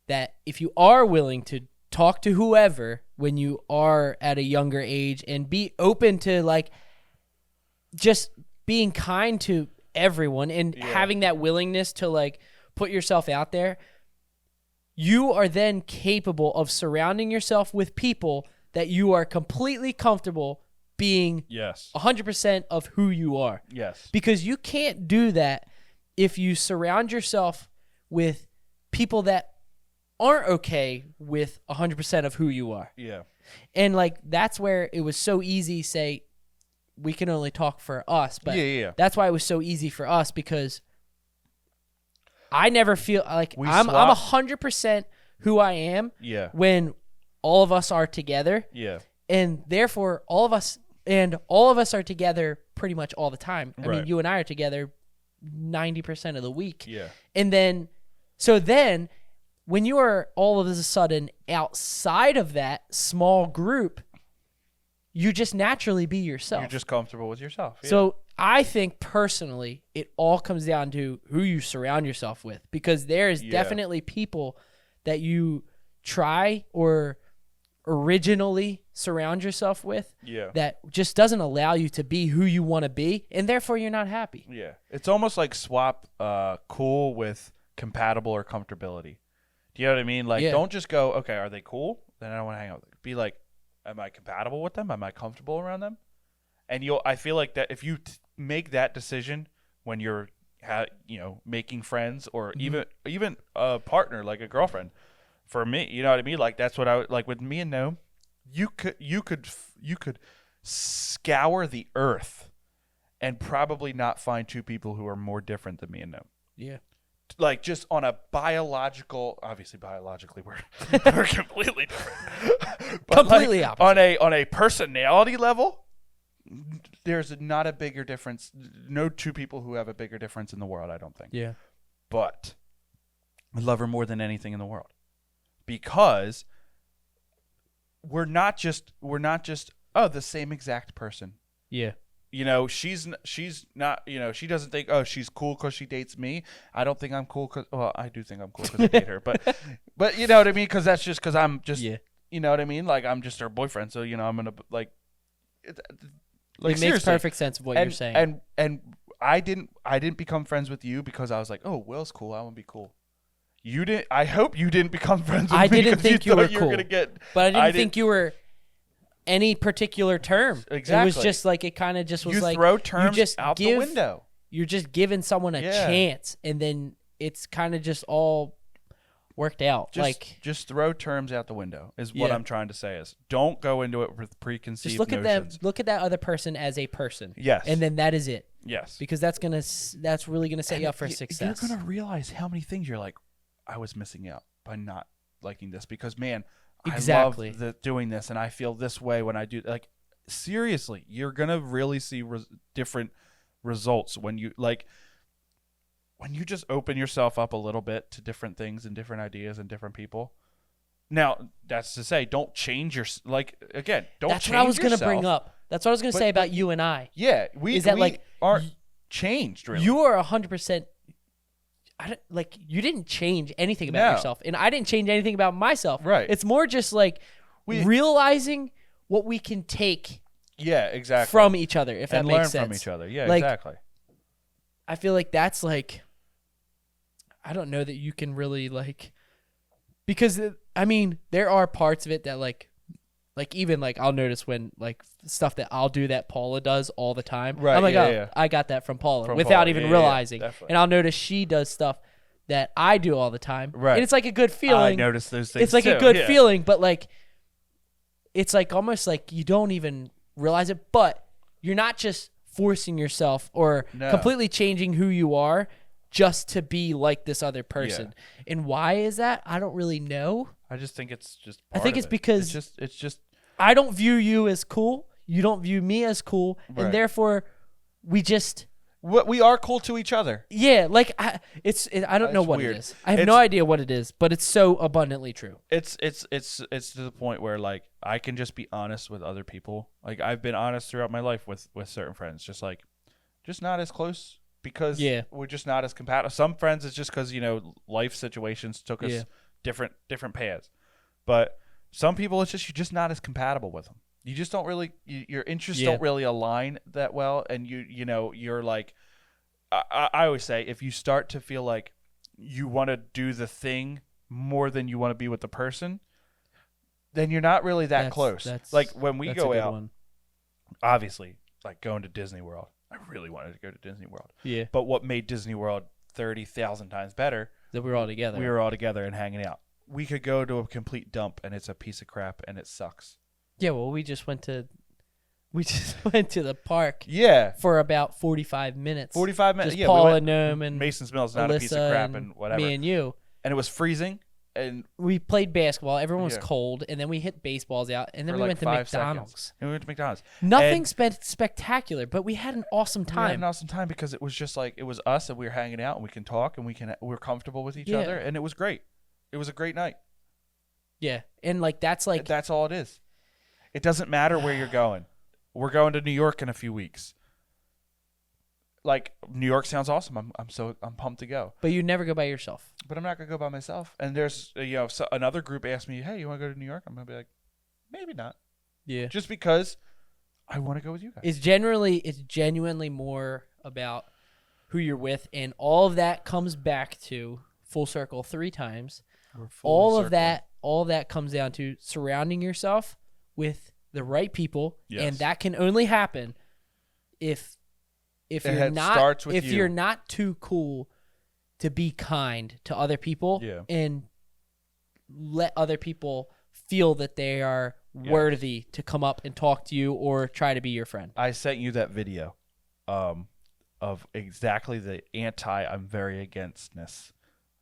that if you are willing to talk to whoever when you are at a younger age and be open to like just being kind to everyone and having that willingness to like put yourself out there, you are then capable of surrounding yourself with people that you are completely comfortable being 100% of who you are. Yes. Because you can't do that if you surround yourself with people that aren't okay with 100% of who you are. Yeah. And like that's where it was so easy, say, we can only talk for us, but that's why it was so easy for us, because I never feel like I'm 100% who I am when all of us are together. Yeah. And therefore all of us are together pretty much all the time. I mean, you and I are together 90% of the week. Yeah. And then when you are all of a sudden outside of that small group, you just naturally be yourself. You're just comfortable with yourself. Yeah. So I think personally, it all comes down to who you surround yourself with, because there is definitely people that you try or originally surround yourself with that just doesn't allow you to be who you want to be, and therefore you're not happy. Yeah. It's almost like swap cool with compatible or comfortability. Do you know what I mean? Like, don't just go, okay, are they cool? Then I don't want to hang out with them. Be like, am I compatible with them? Am I comfortable around them? And I feel like that if you make that decision when you're, making friends or even a partner, like a girlfriend, for me, you know what I mean? Like that's what I like with me and Noam. You could scour the earth and probably not find two people who are more different than me and them. Yeah. Like, just on a biologically, we're completely different. But Completely like, opposite. on a personality level, there's not a bigger difference. No two people who have a bigger difference in the world, I don't think. Yeah. But I love her more than anything in the world, because we're not just the same exact person. Yeah. You know, she's not, you know, she doesn't think, oh, she's cool because she dates me. I don't think I'm cool because, well, I do think I'm cool because I date her. But you know what I mean? Because that's just because I'm just, you know what I mean? Like, I'm just her boyfriend. So, you know, I'm going to, like it makes perfect sense of what you're saying. And I didn't become friends with you because I was like, oh, Will's cool, I want to be cool. You didn't. I hope you didn't become friends with me. I didn't think you were cool. But I didn't think you were any particular term. Exactly. It was just like, it kind of just was like, you throw terms just out the window. You're just giving someone a chance, and then it's kind of just all worked out. Just throw terms out the window is what I'm trying to say. Is don't go into it with preconceived just notions. Look at that other person as a person. Yes. And then that is it. Yes. Because that's really gonna set you up for success. You're gonna realize how many things you're like, I was missing out by not liking this, because man, exactly. I love doing this, and I feel this way when I do. Like, seriously, you're gonna really see different results when you just open yourself up a little bit to different things and different ideas and different people. Now, that's to say, don't change your don't that's change yourself. What I was gonna bring up. That's what I was gonna say about you and I. Yeah, we aren't changed really. You are 100%. You didn't change anything about yourself, and I didn't change anything about myself. Right. It's more just like realizing what we can take. Yeah, exactly. From each other, if that makes sense. And learn from each other. Yeah, like, exactly. I feel like that's like, I don't know that you can really because I mean, there are parts of it that like even like I'll notice when like stuff that I'll do that Paula does all the time. Right. I'm like, I got that from Paula without even realizing. And I'll notice she does stuff that I do all the time. Right. And it's like a good feeling. I notice those things. It's like too. a good feeling, but like it's like almost like you don't even realize it, but you're not just forcing yourself or completely changing who you are just to be like this other person. Yeah. And why is that? I don't really know. I just think it's just I think it's because it's just I don't view you as cool. You don't view me as cool. Right. And therefore we are cool to each other. Yeah, like I don't know what it is. I have no idea what it is, but it's so abundantly true. It's to the point where like I can just be honest with other people. Like I've been honest throughout my life with certain friends, just not as close because we're just not as compatible. Some friends it's just because life situations took us different paths, but some people it's just you're just not as compatible with them. You just don't really your interests don't really align that well, and you're like I always say if you start to feel like you want to do the thing more than you want to be with the person, then you're not really that close. Like when we go out, obviously, like going to Disney World. I really wanted to go to Disney World. Yeah. But what made Disney World 30,000 times better? That we were all together. We were all together and hanging out. We could go to a complete dump and it's a piece of crap and it sucks. Yeah, well, we just went to the park. Yeah. For about 45 minutes. 45 minutes. Just Paul and Noam and Mason's Mill's not a piece of crap and whatever. Me and you. And it was freezing. And we played basketball. Everyone was cold, and then we hit baseballs out, and then we went to McDonald's. And we went to McDonald's. Nothing spectacular, but we had an awesome time. We had an awesome time because it was just like it was us, and we were hanging out, and we can talk, and we're comfortable with each other, and it was great. It was a great night. Yeah, and that's all it is. It doesn't matter where you're going. We're going to New York in a few weeks. Like New York sounds awesome. I'm pumped to go. But you never go by yourself. But I'm not gonna go by myself. And there's another group asked me, "Hey, you want to go to New York?" I'm gonna be like, "Maybe not." Yeah. Just because I want to go with you guys. It's genuinely more about who you're with, and all of that comes back to full circle 3 times. All of that comes down to surrounding yourself with the right people, and that can only happen if you're not too cool to be kind to other people and let other people feel that they are worthy to come up and talk to you or try to be your friend. I sent you that video of exactly the I'm very againstness.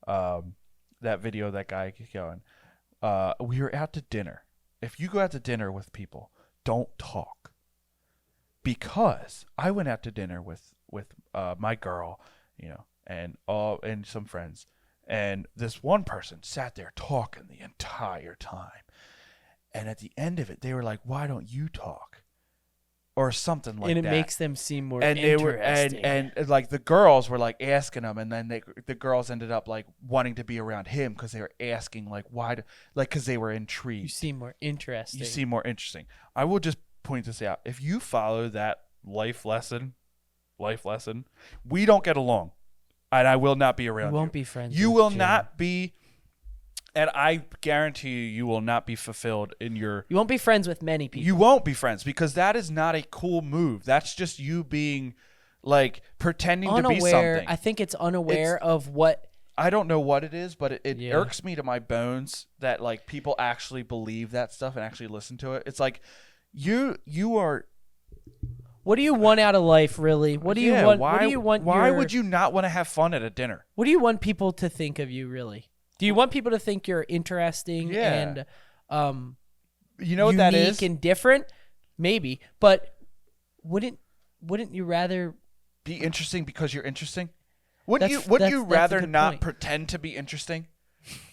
That video, that guy going. We were out to dinner. If you go out to dinner with people, don't talk. Because I went out to dinner with my girl, and some friends, and this one person sat there talking the entire time. And at the end of it, they were like, "Why don't you talk?" Or something like that. And it makes them seem more and interesting. They were, and like the girls were like asking him, and then the girls ended up like wanting to be around him because they were asking like because they were intrigued. You seem more interesting. You seem more interesting. I will just point this out. If you follow that life lesson, we don't get along, and I will not be around you. We won't be friends. You will Jim. not be. And I guarantee you will not be fulfilled in your... You won't be friends with many people. You won't be friends because that is not a cool move. That's just you being, like, pretending to be something. I think it's unaware of what... I don't know what it is, but it irks me to my bones that, like, people actually believe that stuff and actually listen to it. It's like, you are... What do you want out of life, really? What do you want? What do you want? Why would you not want to have fun at a dinner? What do you want people to think of you, really? Do you want people to think you're interesting and you know what that is? Unique and different? Maybe, but wouldn't you rather be interesting because you're interesting? Wouldn't you rather not pretend to be interesting?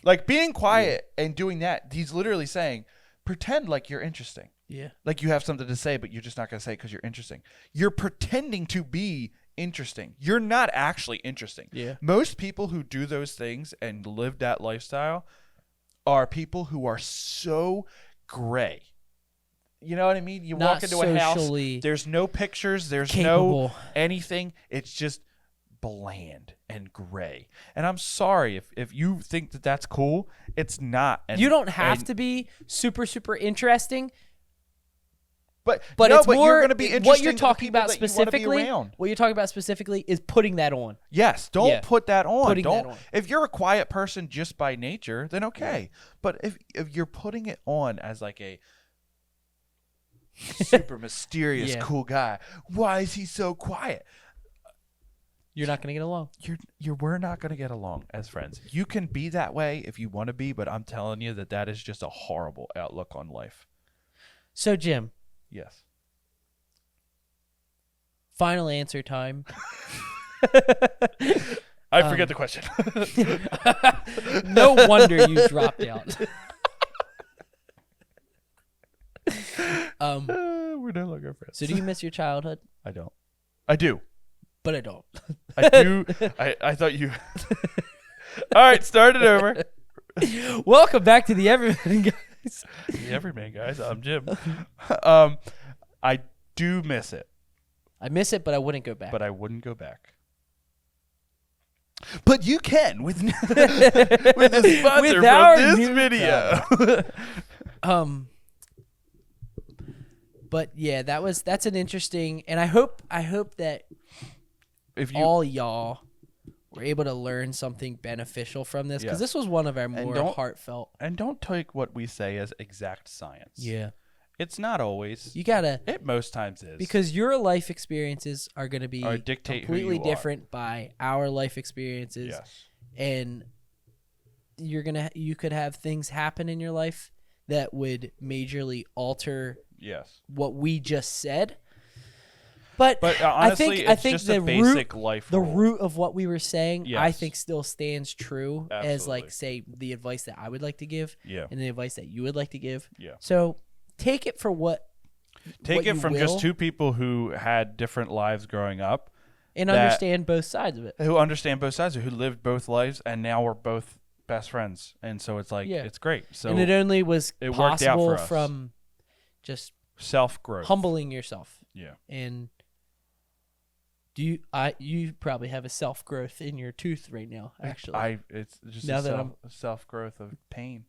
Like being quiet and doing that, he's literally saying, pretend like you're interesting. Yeah. Like you have something to say, but you're just not going to say it because you're interesting. You're pretending to be interesting. You're not actually interesting. Yeah. Most people who do those things and live that lifestyle are people who are so gray. You know what I mean? You walk into a house, there's no pictures, there's no anything. It's just bland and gray. And I'm sorry if you think that that's cool. It's not. You don't have to be super, super interesting. But it's more you're going to be interesting. What you're talking about specifically. What you're talking about specifically is putting that on. Yes, don't put that on. That on. If you're a quiet person just by nature, then okay. But if you're putting it on as like a super mysterious, cool guy, why is he so quiet? You're not going to get along. We're not going to get along as friends. You can be that way if you want to be, but I'm telling you that is just a horrible outlook on life. So, Jim. Yes. Final answer time. I forget the question. No wonder you dropped out. We're no longer friends. So do you miss your childhood? I don't. I do. But I don't. I do. I thought you... All right, start it over. Welcome back to the Everyman Guys. The Everyman Guys. I'm Jim. I do miss it. I miss it, but I wouldn't go back. But I wouldn't go back. But you can with the sponsor with our from this new video. But yeah, that's an interesting, and I hope that all y'all were able to learn something beneficial from this, because this was one of our more heartfelt. And don't take what we say as exact science. Yeah. It's not always. You gotta. It most times is. Because your life experiences are going to be completely different by our life experiences. Yes. And you could have things happen in your life that would majorly alter what we just said. But honestly, I think just the a basic life the rule. root of what we were saying, Yes. I think still stands true. Absolutely. As like, say, the advice that I would like to give, and the advice that you would like to give. Yeah. So take it for what. Take it from just two people who had different lives growing up, and understand both sides of it. Who understand both sides, who lived both lives, and now we're both best friends, and so it's like it's great. So and it only was worked out possible for us. from just self-growth, humbling yourself. Yeah. And you probably have a self-growth in your tooth right now, actually. It's just now a self-growth of pain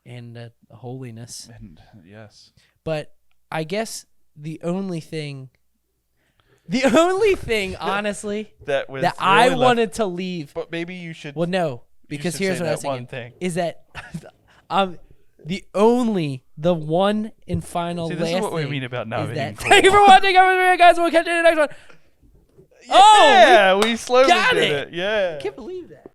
and holiness. And yes. But I guess the only thing honestly that I wanted to leave. But maybe you should. Well, no, because here's what I was thinking. Is that the one and final See, last this is what we thing mean about not is being that cool. thank you for watching, guys. We'll catch you in the next one. Yeah, we slowly got did it. it. Yeah. I can't believe that.